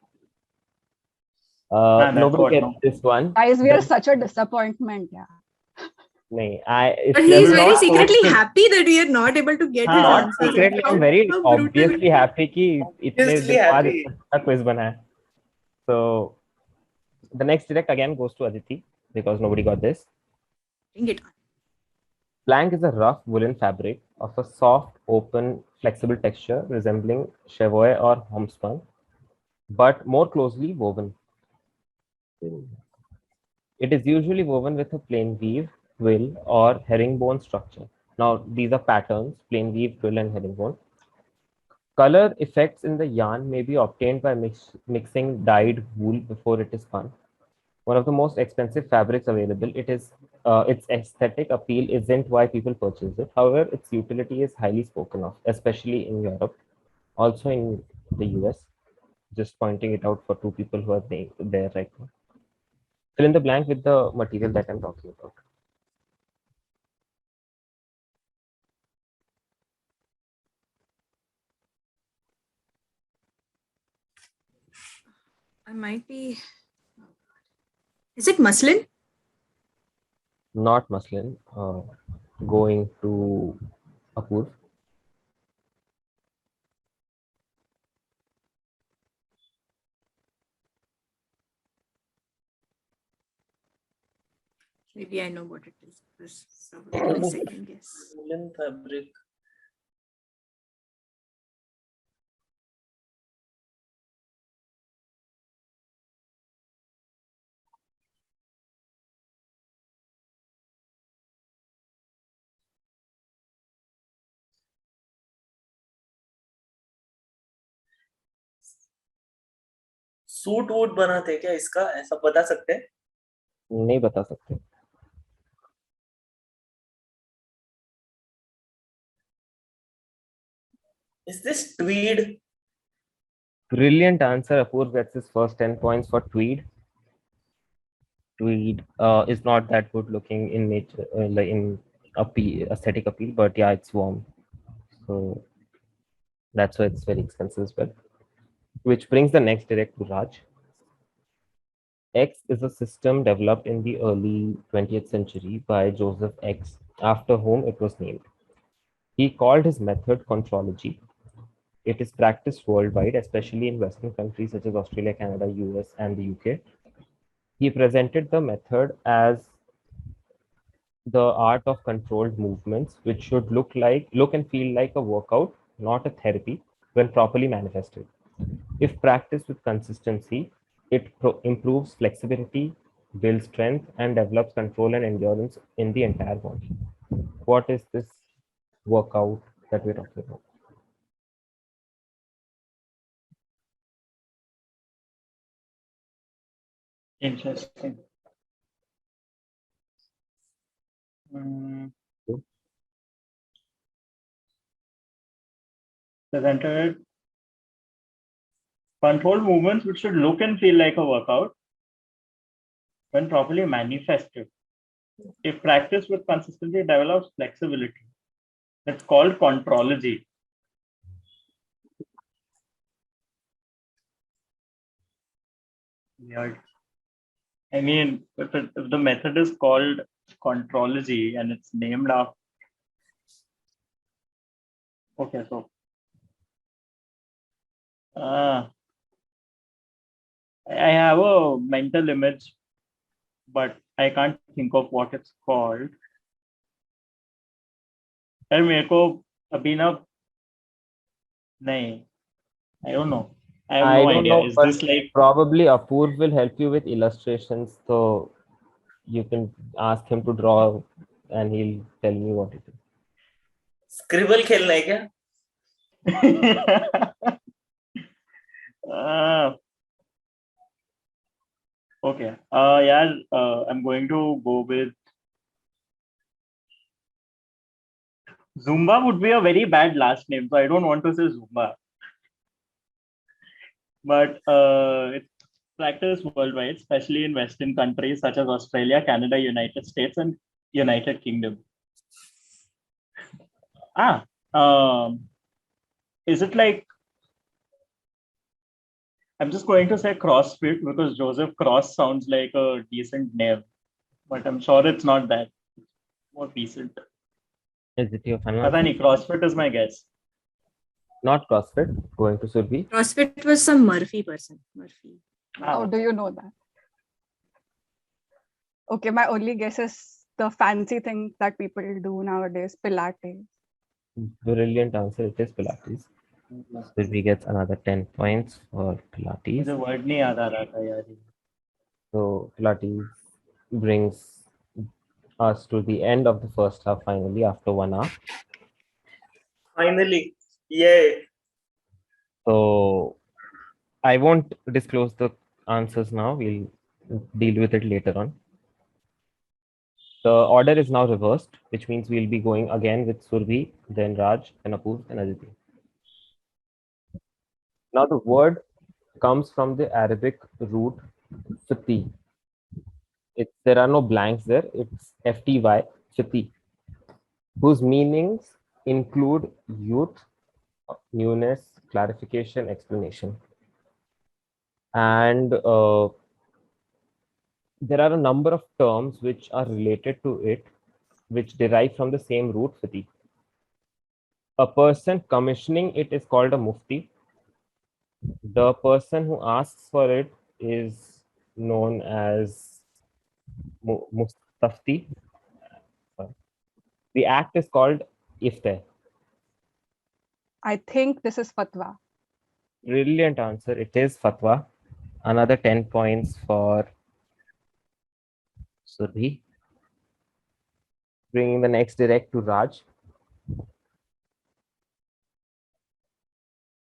That's nobody what, gets no. this one. Guys, we are The- such a disappointment. Yeah. It's But he's level very not secretly posted. happy that we are not able to get his हाँ, Not answers. secretly, I'm How- very how brutal. obviously happy कि इतने Obviously दिन बाद happy. इतना अच्छा quiz बना है. So the next direct again goes to Aditi because nobody got this. Bring it on. Plank is a rough woolen fabric of a soft, open, flexible texture resembling cheviot or homespun, but more closely woven. It is usually woven with a plain weave, twill, or herringbone structure. Now, these are patterns, plain weave, twill, and herringbone. Color effects in the yarn may be obtained by mixing dyed wool before it is spun. One of the most expensive fabrics available, its aesthetic appeal isn't why people purchase it. However, its utility is highly spoken of, especially in Europe, also in the US. Just pointing it out for two people who are there right now. Fill in the blank with the material that I'm talking about. I might be. Is it muslin? Not muslin. Going to Apur. Maybe I know what it is. This is probably my second guess. Woolen fabric. Suit वूट बनाते क्या इसका, ऐसा बता सकते हैं? नहीं बता सकते. Is this tweed? Brilliant answer. Apur gets his first 10 points for tweed. Tweed is not that good looking in nature, like in aesthetic appeal, but yeah, it's warm. So that's why it's very expensive as well. Which brings the next direct to Raj. X is a system developed in the early 20th century by Joseph X, after whom it was named. He called his method contrology. It is practiced worldwide, especially in Western countries such as Australia, Canada, US, and the UK. He presented the method as the art of controlled movements, which should look and feel like a workout, not a therapy, when properly manifested. If practiced with consistency, it improves flexibility, builds strength, and develops control and endurance in the entire body. What is this workout that we're talking about? Interesting. Presented controlled movements which should look and feel like a workout when properly manifested. If practiced with consistency, develops flexibility. That's called contrology. Weird. I mean, if the method is called contrology and it's named after. Okay, so. I have a mental image, but I can't think of what it's called. यार मेरे को अभी ना नहीं, I don't know. I have no don't idea. know, Is but this like probably Apoorv will help you with illustrations, so you can ask him to draw and he'll tell me what it is. Scribble खेलना है क्या? Okay. I'm going to go with Zumba would be a very bad last name, so I don't want to say Zumba. But it's practiced worldwide, especially in Western countries such as Australia, Canada, United States, and United Kingdom. Is it like, I'm just going to say CrossFit because Joseph Cross sounds like a decent name, but I'm sure it's not that. It's more decent. Is it your final Pata answer? nahi, CrossFit is my guess. Not CrossFit, going to Surbhi. CrossFit was some Murphy person. Murphy. How do you know that? Okay, my only guess is the fancy thing that people do nowadays, Pilates. Brilliant answer. It is Pilates. Surbhi gets another 10 points for Pilates. मुझे word नहीं याद आ रहा था यार. So Pilates brings us to the end of the first half finally after 1 hour. Finally, yay! So I won't disclose the answers now. We'll deal with it later on. The order is now reversed, which means we'll be going again with Surbhi, then Raj, then Apoorv, and Aditi. Now the word comes from the Arabic root fati. There are no blanks there. It's FTY, fati, whose meanings include youth, newness, clarification, explanation. And there are a number of terms which are related to it, which derive from the same root fati. A person commissioning it is called a mufti. The person who asks for it is known as mustafti. The act is called iftah. I think this is fatwa. Brilliant answer. It is fatwa. Another 10 points for Surbhi. Bringing the next direct to Raj.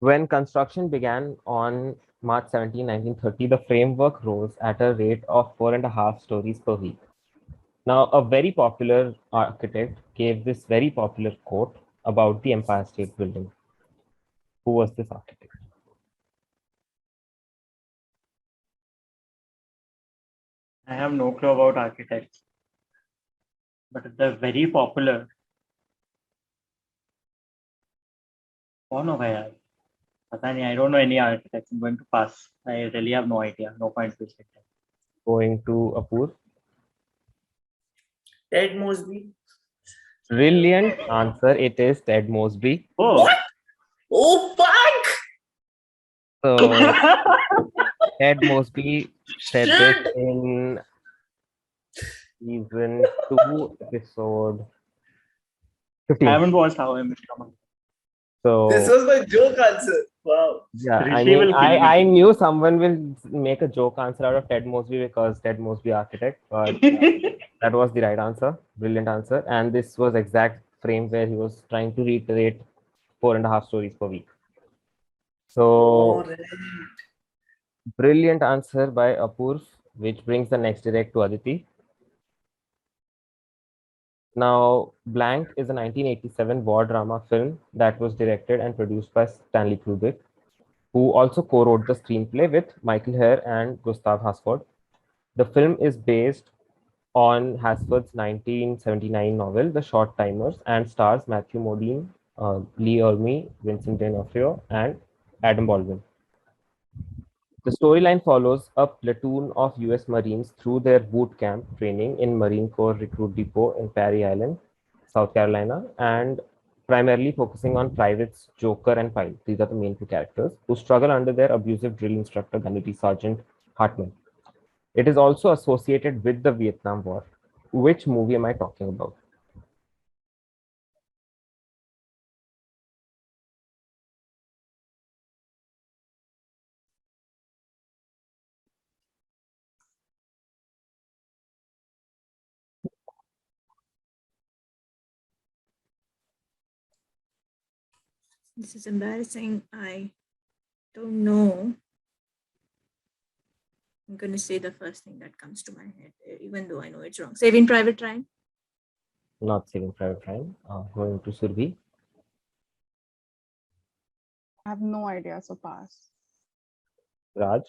When construction began on March 17, 1930, the framework rose at a rate of 4.5 stories per week. Now, a very popular architect gave this very popular quote about the Empire State Building. Who was this architect? I have no clue about architects, but they're very popular. कौन होगा यार? पता नहीं. I don't know any architects. I'm going to pass. I really have no idea. No point to say. Going to Apoorv. Ted Mosby. Brilliant answer. It is Ted Mosby. Oh. What? Oh, fuck! So Ted Mosby said this Shit. in season 2, episode 15. I haven't watched How I Met Your Mother. So This was my joke answer. Wow. yeah, I Rishi will mean, kill I me. knew someone will make a joke answer out of Ted Mosby because Ted Mosby architect, but that was the right answer. Brilliant answer. And this was exact frame where he was trying to reiterate 4.5 stories per week. So Alright. brilliant answer by Apoorv. which brings the next direct to Aditi. Now, Blank is a 1987 war drama film that was directed and produced by Stanley Kubrick, who also co-wrote the screenplay with Michael Herr and Gustav Hasford. The film is based on Hasford's 1979 novel, The Short Timers, and stars Matthew Modine, Lee Ermey, Vincent D'Onofrio, and Adam Baldwin. The storyline follows a platoon of US Marines through their boot camp training in Marine Corps Recruit Depot in Perry Island, South Carolina, and primarily focusing on privates Joker and Pyle. These are the main two characters who struggle under their abusive drill instructor, Gunnery Sergeant Hartman. It is also associated with the Vietnam War. Which movie am I talking about? This is embarrassing. I don't know. I'm going to say the first thing that comes to my head, even though I know it's wrong. Saving Private Ryan. Not Saving Private Ryan. Going to Survi. I have no idea, so pass. Raj.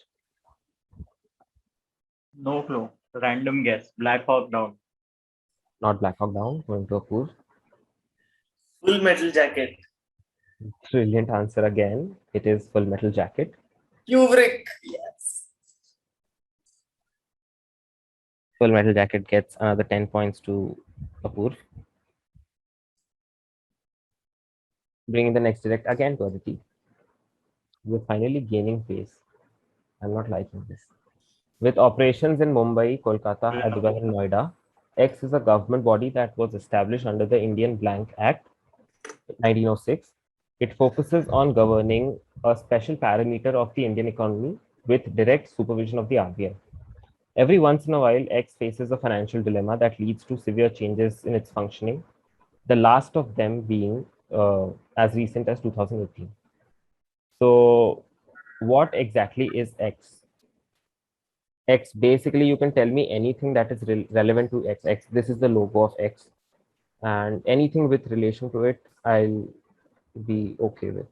No clue. Random guess. Black Hawk Down. Not Black Hawk Down. Going to Apur. Full Metal Jacket. Brilliant answer again. It is Full Metal Jacket. Kubrick. Yes. Full Metal Jacket gets another 10 points to Apur. Bringing the next direct again to Aditi. We're finally gaining pace. I'm not liking this. With operations in Mumbai, Kolkata, Hyderabad, and Noida, X is a government body that was established under the Indian Blank Act 1906. It focuses on governing a special parameter of the Indian economy with direct supervision of the RBI. Every once in a while, X faces a financial dilemma that leads to severe changes in its functioning, the last of them being as recent as 2018. So, what exactly is X? X, basically, you can tell me anything that is relevant to X. X, this is the logo of X. And anything with relation to it, I'll be okay with.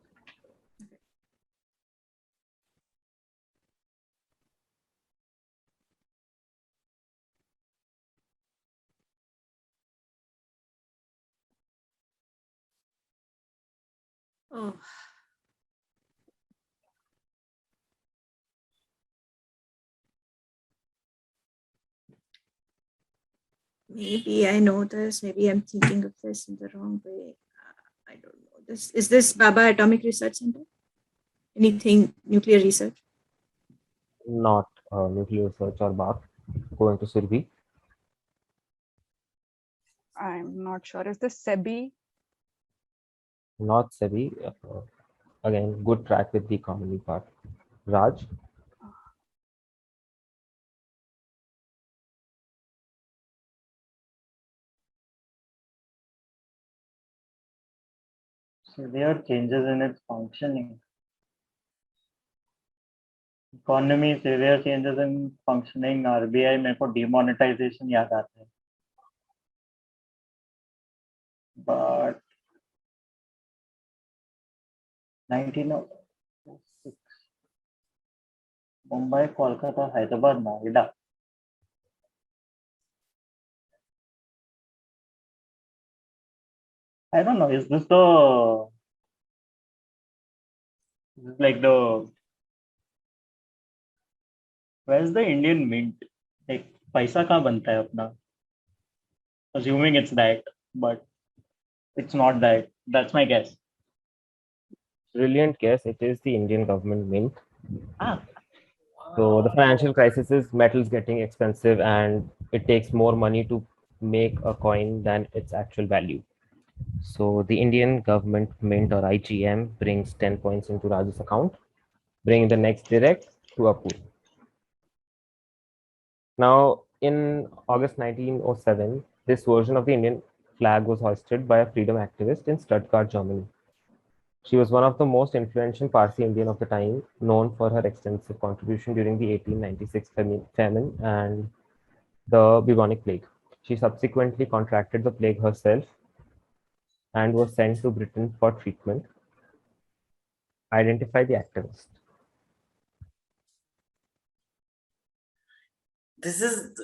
Oh. Maybe I know this. Maybe I'm thinking of this in the wrong way. I don't know. Is this Baba Atomic Research Center? Anything nuclear research? Not nuclear research or BARC. Going to Survi. I'm not sure. Is this SEBI? Not SEBI. Again, good track with the economy part. Raj. So there are changes in its functioning. Economy, severe changes in functioning. RBI मेरे को demonetization याद आता है. But 1906 Mumbai, Kolkata, Hyderabad, Noida. I don't know. Is this like the where's the Indian mint? Like पैसा कहाँ बनता है अपना? Assuming it's that, but it's not that. That's my guess. Brilliant guess. It is the Indian government mint. Ah. So the financial crisis is metals getting expensive and it takes more money to make a coin than its actual value. So the Indian government mint or IGM brings 10 points into Raj's account, bringing the next direct to Apur. Now, in August 1907, this version of the Indian flag was hoisted by a freedom activist in Stuttgart, Germany. She was one of the most influential Parsi Indian of the time, known for her extensive contribution during the 1896 famine and the bubonic plague. She subsequently contracted the plague herself and was sent to Britain for treatment. Identify the activist. This is.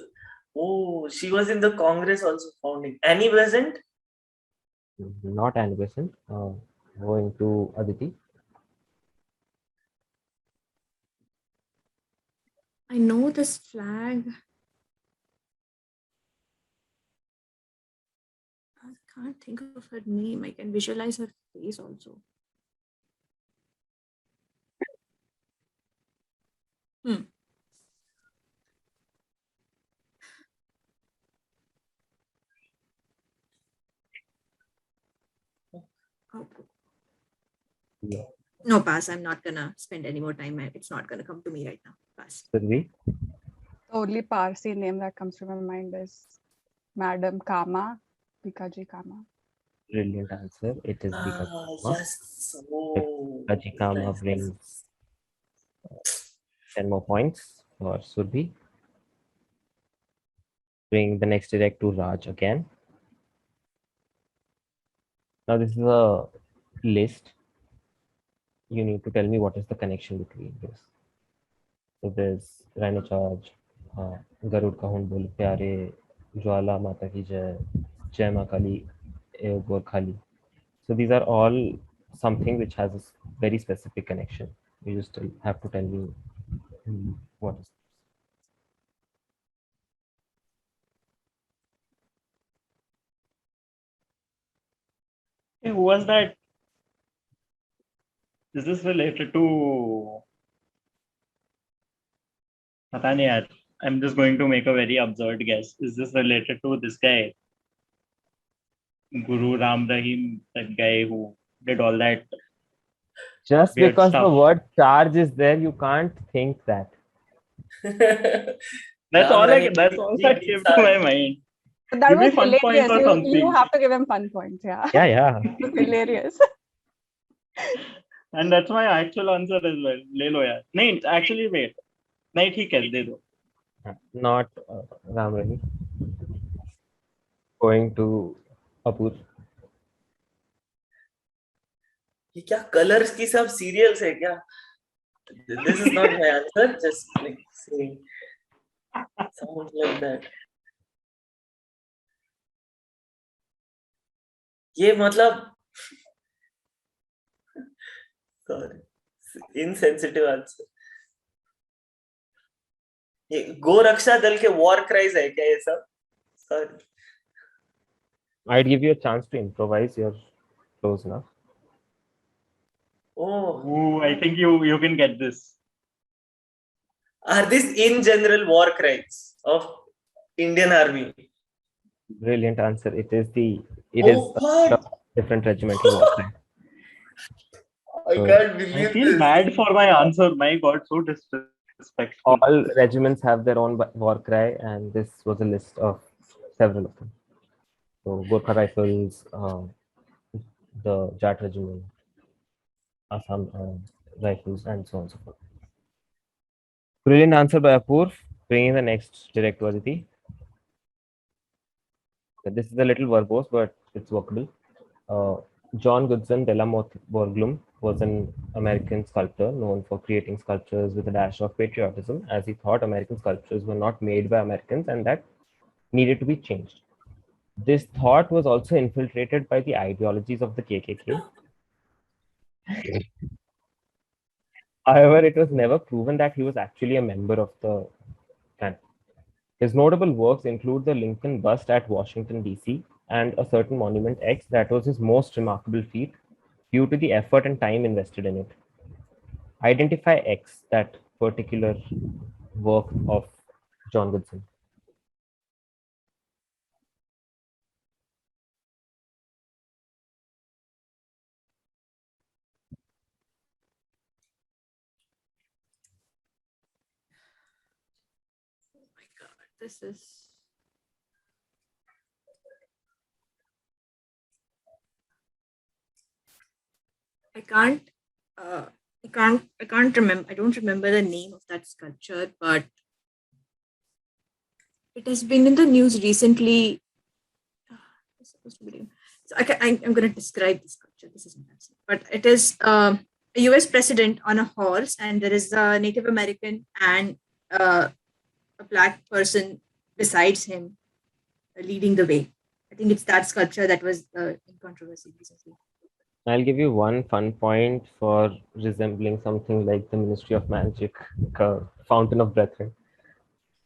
Oh, she was in the Congress also founding. Annie Besant? Not Anne Besant. Going to Aditi. I know this flag. I can't think of her name. I can visualize her face also. Oh. Yeah. No, pass. I'm not gonna spend any more time. It's not gonna come to me right now. Pass. Sudhvi. The only Parsi name that comes to my mind is Madam Kama, Bikaji Kama. Brilliant answer. It is Bika Kama. Yes. Oh, Bikaji Kama nice. brings 10 more points for Surbhi. Bring the next direct to Raj again. Now this is a list. You need to tell me what is the connection between this. So there's Rhino Charge, Garud Kahun Bol Pyare, Jwala Mata Ki Jai, Jai Ma Kali, Khali. So these are all something which has a very specific connection. You just have to tell me what is. Hey, who was that? Is this related to? पता नहीं यार. I'm just going to make a very absurd guess. Is this related to this guy, Guru Ram Rahim, that guy who did all that? Just Weird because the stuff. word charge is there, you can't think that. That's Ram all Rahim that's all that came to my mind. But that Give me was fun point hilarious. or You something. have to give him fun points, yeah. Yeah. It was hilarious. And that's my actual answer as well. ले लो यार. नहीं, actually wait. नहीं ठीक है, दे दो. Not Ram Rahim. Going to Apur. ये क्या colours की सब सीरियल्स है क्या? This is not my answer. Just like saying sounds like that. ये मतलब sorry insensitive answer. ये गोरक्षा दल के वॉर क्राइज है क्या ये सब? Sorry. I'd give you a chance to improvise. You're close enough. Oh, Ooh, I think you can get this. are these in general war crimes of Indian Army? Brilliant answer. It is What? a different regimental war crime. I So, can't I believe feel this. bad for my answer. My God, so disrespectful. all regiments have their own war cry, and this was a list of several of them. So Gorkha Rifles, the Jat Regiment, Assam Rifles, and so on and so forth. Brilliant answer by Apur. Bringing the next direct to Aditi. This is a little verbose, but it's workable. John Goodson de la Borglum was an American sculptor known for creating sculptures with a dash of patriotism, as he thought American sculptures were not made by Americans and that needed to be changed. This thought was also infiltrated by the ideologies of the KKK. However, it was never proven that he was actually a member of the clan. His notable works include the Lincoln bust at Washington, D.C., and a certain Monument X that was his most remarkable feat due to the effort and time invested in it. Identify X, that particular work of John Goodson. Oh my God, this is. I can't. I can't remember. I don't remember the name of that sculpture, but it has been in the news recently. It's supposed to be. So I'm going to describe this sculpture. This is embarrassing, but it is a U.S. president on a horse, and there is a Native American and a black person besides him leading the way. I think it's that sculpture that was in controversy recently. I'll give you one fun point for resembling something like the Ministry of Magic, Fountain of Brethren.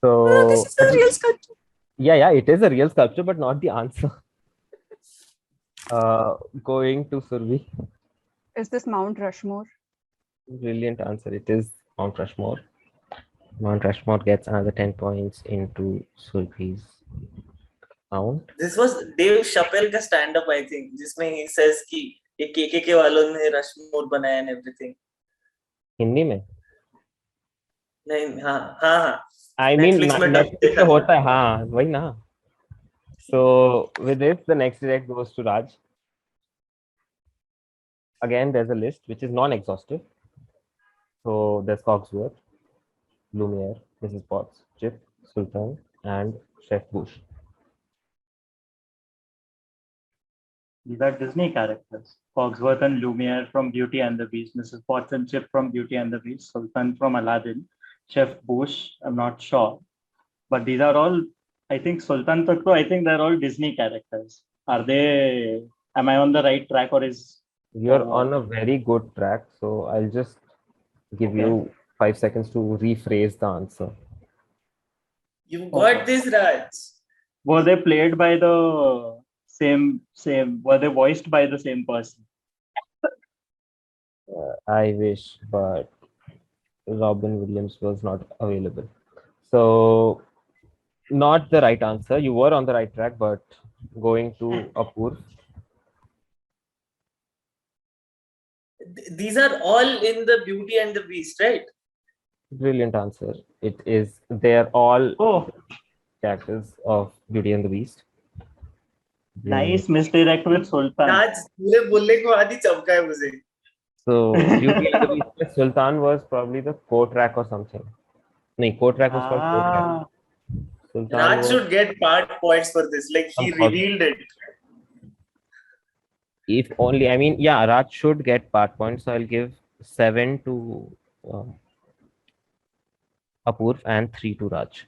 Oh, this So, is a real sculpture. yeah, it is a real sculpture, but not the answer. Going to Survi. Is this Mount Rushmore? Brilliant answer. It is Mount Rushmore. Mount Rushmore gets another 10 points into Survi's count. This was Dave Chappelle का stand up, I think, जिसमें he says कि ये KKK वालों ने Rushmore बनाया and everything. Hindi में? नहीं, हाँ. I mean, Netflix में Netflix पे होता है, हाँ, वही ना. So with this, the next direct goes to Raj. Again, there's a list which is non-exhaustive. So there's Cogsworth, Lumiere, Mrs. Potts, Chip, Sultan, and Chef Bush. These are Disney characters. Cogsworth and Lumiere from Beauty and the Beast, Mrs. Potts and Chip from Beauty and the Beast, Sultan from Aladdin, Chef Bush, I'm not sure. But these are all, I think Sultan Takto, I think they're all Disney characters. Are they, am I on the right track or is... You're on a very good track. So I'll just give you 5 seconds to rephrase the answer. You got this, Raj. Were they played by the same, were they voiced by the same person? I wish, but Robin Williams was not available. So not the right answer. You were on the right track, but going to Apur. These are all in the Beauty and the Beast, right? Brilliant answer. It is, they're all characters of Beauty and the Beast. Nice misdirect with Sultan. Raj, पूरे बोलने को आधी चमका है मुझे. So Beauty and the Beast, Sultan was probably the co-track or something. No, co-track was called co-track. Sultan Raj was, should get part points for this. Like he Of course. revealed it. if only, I mean, yeah, Raj should get part points. So I'll give 7 to Apurv and 3 to Raj.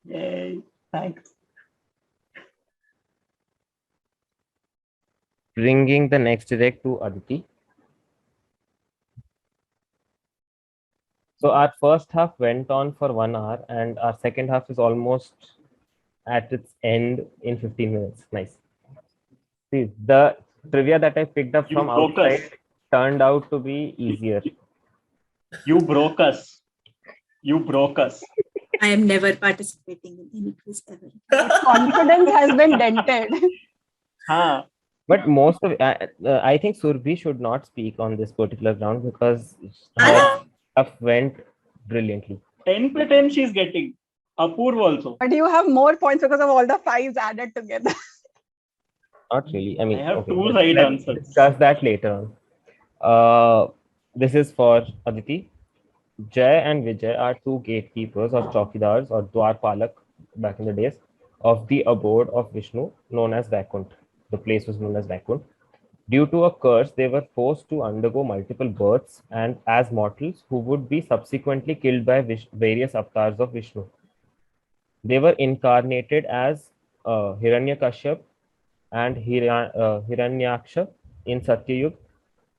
Yay, thanks. Bringing the next direct to Aditi. So our first half went on for 1 hour and our second half is almost at its end in 15 minutes. Nice. See, the trivia that I picked up You from broke outside us. turned out to be easier. You broke us. You broke us. I am never participating in any quiz ever. Confidence has been dented. Huh. But most of I think Surbi should not speak on this particular round because her stuff went brilliantly. 10 per 10 she's getting. Apurv also. But you have more points because of all the fives added together. Not really. I mean, I have okay, 2 right let's answers. discuss that later on. This is for Aditi. Jay and Vijay are 2 gatekeepers or chowkidars or dwarpalak back in the days of the abode of Vishnu known as Vaikunt. The place was known as Vaikunt. Due to a curse, they were forced to undergo multiple births and as mortals who would be subsequently killed by various avatars of Vishnu. They were incarnated as Hiranyakashyap and Hiranyaksha in Satyayug,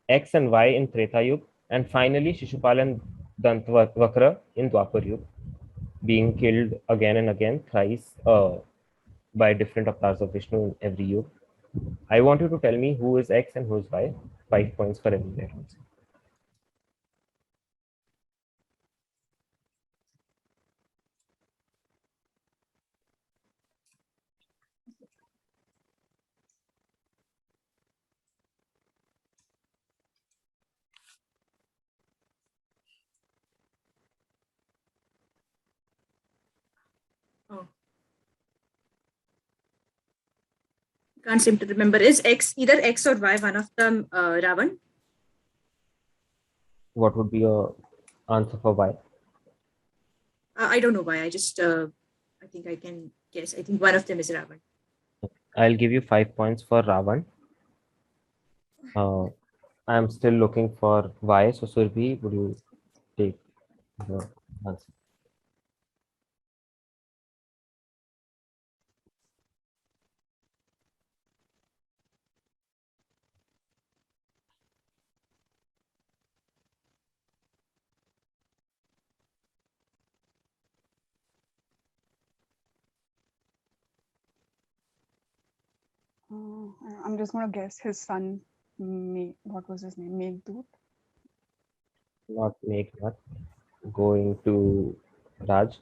X and Y in Treta Yuga, and finally Shishupal and Dantavakra in Dwapar Yuga, being killed again and again thrice by different avatars of Vishnu in every yuga. I want you to tell me who is X and who is Y. 5 points for every reference. Oh. Can't seem to remember. Is X either X or Y one of them Ravan? What would be your answer for why? I don't know why. I just, I think I can guess. I think one of them is Ravan. I'll give you 5 points for Ravan. I'm still looking for why. So Surbhi, would you take the answer? I'm just gonna guess his son. What was his name? Meghdut. Not Meghnad. Going to Raj.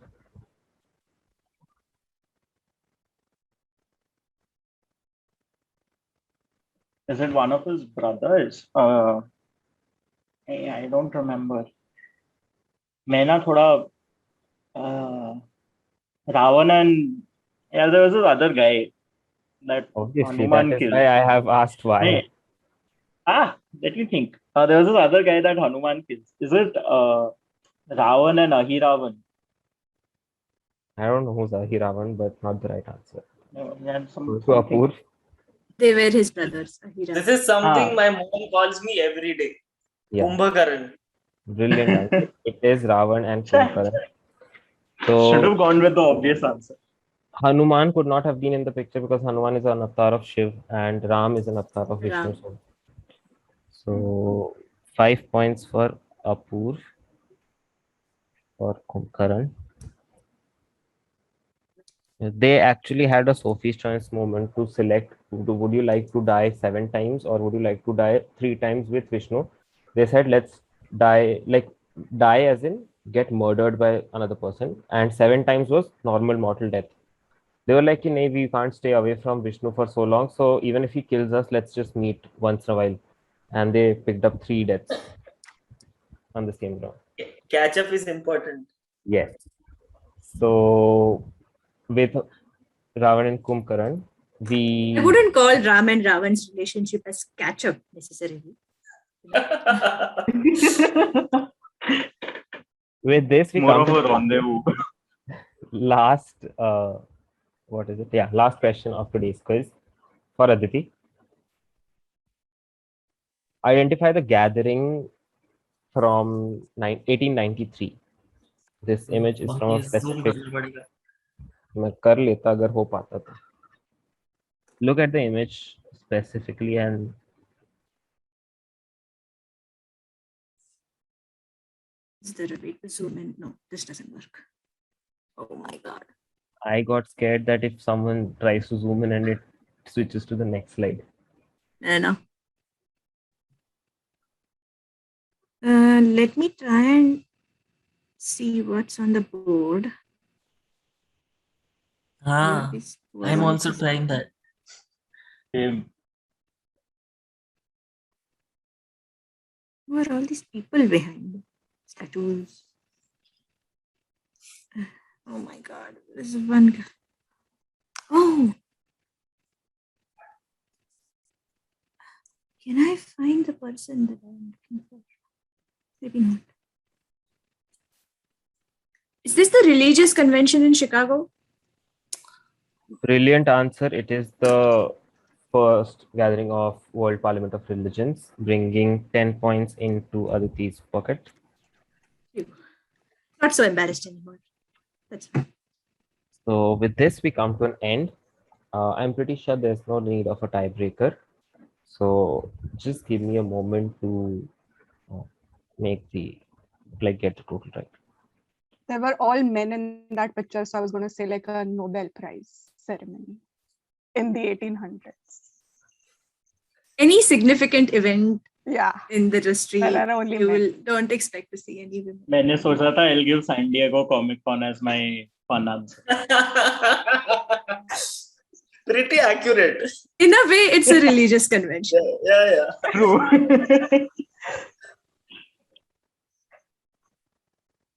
Is it one of his brothers? I don't remember. मैं ना थोड़ा Ravan and there was this other guy that Obviously, Hanuman that is killed. why I have asked why. Hey, let me think. There was this other guy that Hanuman kills. Is it Ravan and Ahiravan? I don't know who's Ahiravan, but not the right answer. He had Go to something. Apur. They were his brothers. Ahira. This is something Ah. my mom calls me every day. Yeah, Kumbhakaran. brilliant answer. It is Ravan and Sure. Kumbhakarna. Should So have gone with the obvious answer. Hanuman could not have been in the picture because Hanuman is an avatar of Shiv and Ram is an avatar of Vishnu. Ram. So 5 points for Apur or Kumbhakarna. They actually had a Sophie's choice moment to select would you like to die 7 times or would you like to die 3 times with Vishnu? They said let's die as in get murdered by another person, and 7 times was normal mortal death. They were like, "Nay, we can't stay away from Vishnu for so long, so even if he kills us, let's just meet once in a while." And they picked up 3 deaths on the same ground. Catch up is important. Yes. So with Ravan and Kumbhakarna, I wouldn't call Ram and Ravan's relationship as catch up necessarily. with this we More come of to a rendezvous. last last question of today's quiz for Aditi. Identify the gathering from 1893. This image is from a specific. मैं कर लेता अगर हो पाता तो. Look at the image specifically and Is there a way to zoom in? No, this doesn't work. Oh my god. I got scared that if someone tries to zoom in and it switches to the next slide. No. Let me try and see what's on the board. I'm also trying that. Who are all these people behind? Statues. Oh my god. This is one guy. Oh. Can I find the person that I'm looking for? Maybe not. Is this the religious convention in Chicago? Brilliant answer. It is the first gathering of World Parliament of Religions, bringing 10 points into Aditi's pocket. Not so embarrassed anymore. That's fine. So with this, we come to an end. I'm pretty sure there's no need of a tiebreaker. So just give me a moment to get the total right. There were all men in that picture, so I was going to say like a Nobel Prize ceremony in the 1800s. Any significant event Yeah, in the history, there are only you men. don't expect to see any women. मैंने सोचा था I'll give San Diego Comic Con as my fun answer. Pretty accurate. In a way, it's a religious convention. Yeah. True.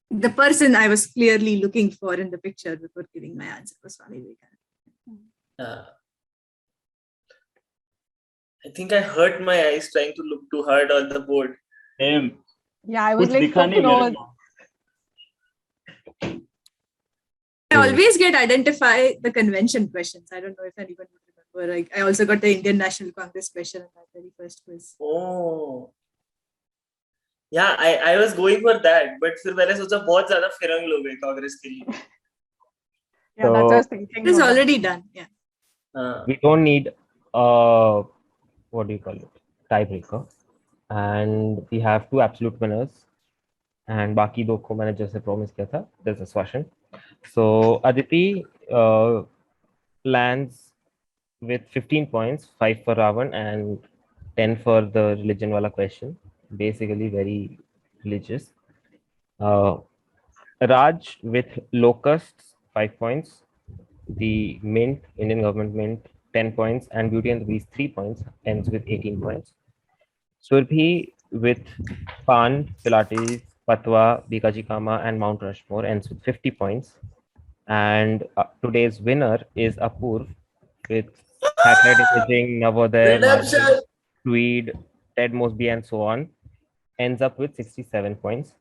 The person I was clearly looking for in the picture before giving my answer was Swami Vivekananda. I think I hurt my eyes trying to look too hard on the board. Same. Yeah, I was कुछ like दिखा so नहीं मेरे close. को. I always get identify the convention questions. I don't know if anyone would remember. Like I also got the Indian National Congress question in that very first quiz. Oh. Yeah, I was going for that, but फिर मैंने सोचा बहुत ज्यादा फिरंग लोग हैं कांग्रेस के लिए. Yeah, that's what I was It thinking. is about. already done. Yeah. We don't need what do you call it, tiebreaker, and we have two absolute winners, and बाकी दो को मैंने जैसे promise किया था. There's a Swashan. So Aditi lands with 15 points, 5 for Ravan and 10 for the religion wala question. Basically very religious. Raj with locusts, 5 points. The mint, Indian government mint, 10 points, and Beauty and the Beast, 3 points, ends with 18 points. Surbhi with Pan, Pilates, Patwa, Bikaji Kama, and Mount Rushmore ends with 50 points. And today's winner is Apurv with Satellite Imaging, Navodaya, Marvel, Tweed, Ted Mosby, and so on, ends up with 67 points.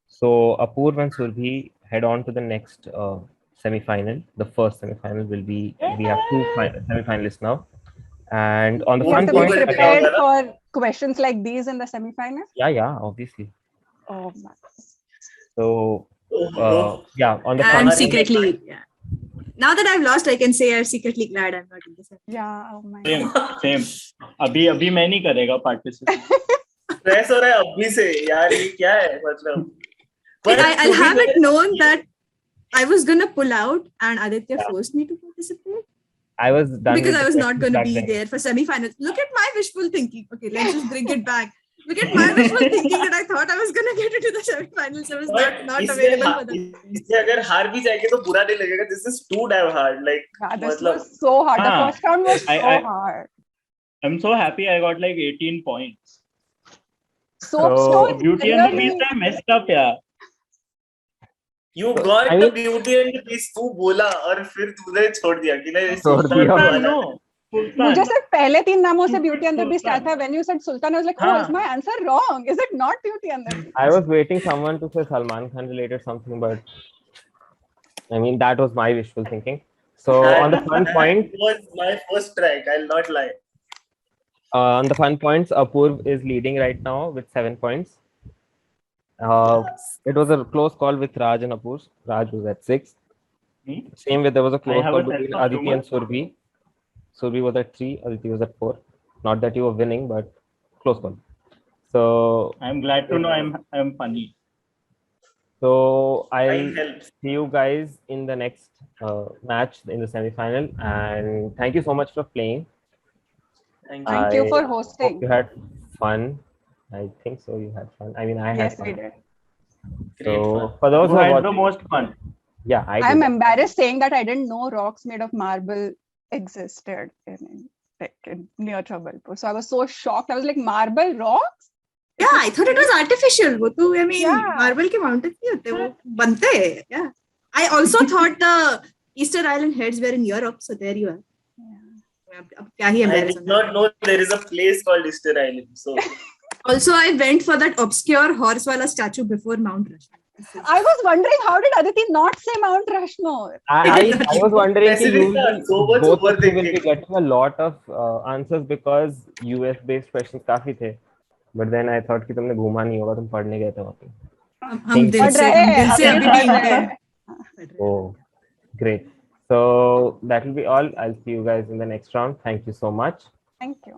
So Apurv and Surbhi head on to the next semi-final. The first semi-final will be, we have two semi-finalists now. And on the You fun have to be point, prepared for questions like these in the semi-final. yeah, obviously. Oh my. So yeah, on the And fun secretly, yeah. Now that I've lost, I can say I'm secretly glad I'm not in the semi. Yeah, oh my. Same. अभी मैं नहीं करेगा participate. Stress हो रहा है अभी से यार ये क्या है मतलब. But I'll have it known that I was gonna pull out and Aditya forced me to participate. I was done Because with I the was not questions going to back be then. there for semi-finals. Look at my wishful thinking. Okay, let's just bring it back. Look at my wishful thinking that I thought I was going to get into the semi-finals. I was not available for that. इससे अगर हार भी जाएंगे तो बुरा नहीं लगेगा. This is too damn hard. Like Yeah, this मतलब was so hard. The हाँ, first round was so I- hard. I'm so happy I got like 18 points. Soapstone Beauty and the really- Beast I messed up, yeah. you got I the mean- beauty and the beast तू बोला और फिर तूने छोड़ दिया कि नहीं छोड़ दिया। Sultan, no. Sultan. मुझे सिर्फ पहले 3 नामों से Beauty and the Beast आया Sultan. था. When you said Sultan, I was like, oh, हाँ. is my answer wrong? Is it not Beauty and the Beast? I was waiting someone to say Salman Khan related something, but I mean that was my wishful thinking. So on the fun point, was my first strike. I'll not lie. on the fun points, Apurv is leading right now with 7 points. It was a close call with Raj and Apurv. Raj was at 6. Hmm? Same with there was a close have call a sense between of Aditi and Surbhi. Surbhi was at 3, Aditi was at 4. Not that you were winning, but close call. So I'm glad to know I'm funny. So Time I'll helps. see you guys in the next match in the semi-final, and thank you so much for playing. Thank you. Thank you for I hosting. hope you had fun. I think so. You had fun. I mean, I had Yes, fun. we did. Great So fun. for those Who who are had watching, the most fun? yeah, I I'm did. embarrassed saying that I didn't know rocks made of marble existed in near Jabalpur. So I was so shocked. I was like, marble rocks? Yeah, I thought it was artificial. वो तो I mean, Yeah. marble के mountains नहीं होते वो बनते हैं. Yeah. I also thought the Easter Island heads were in Europe, so there you are. Yeah. अब क्या ही I embarrass did not know there is a place called Easter Island. So Also, I went for that obscure horse wala statue before Mount Rushmore. I was wondering, how did Aditi not say Mount Rushmore? I was wondering कि you will be, So much both of you will be overthinking. getting a lot of answers because US based questions काफी थे. But then I thought कि तुमने घूमा नहीं होगा, तुम पढ़ने गए थे वहाँ पे. हम दिल पढ़ से रहे हैं, अभी अभी भी पढ़ रहे हैं. हैं. Oh, great. So that will be all. I'll see you guys in the next round. Thank you so much. Thank you.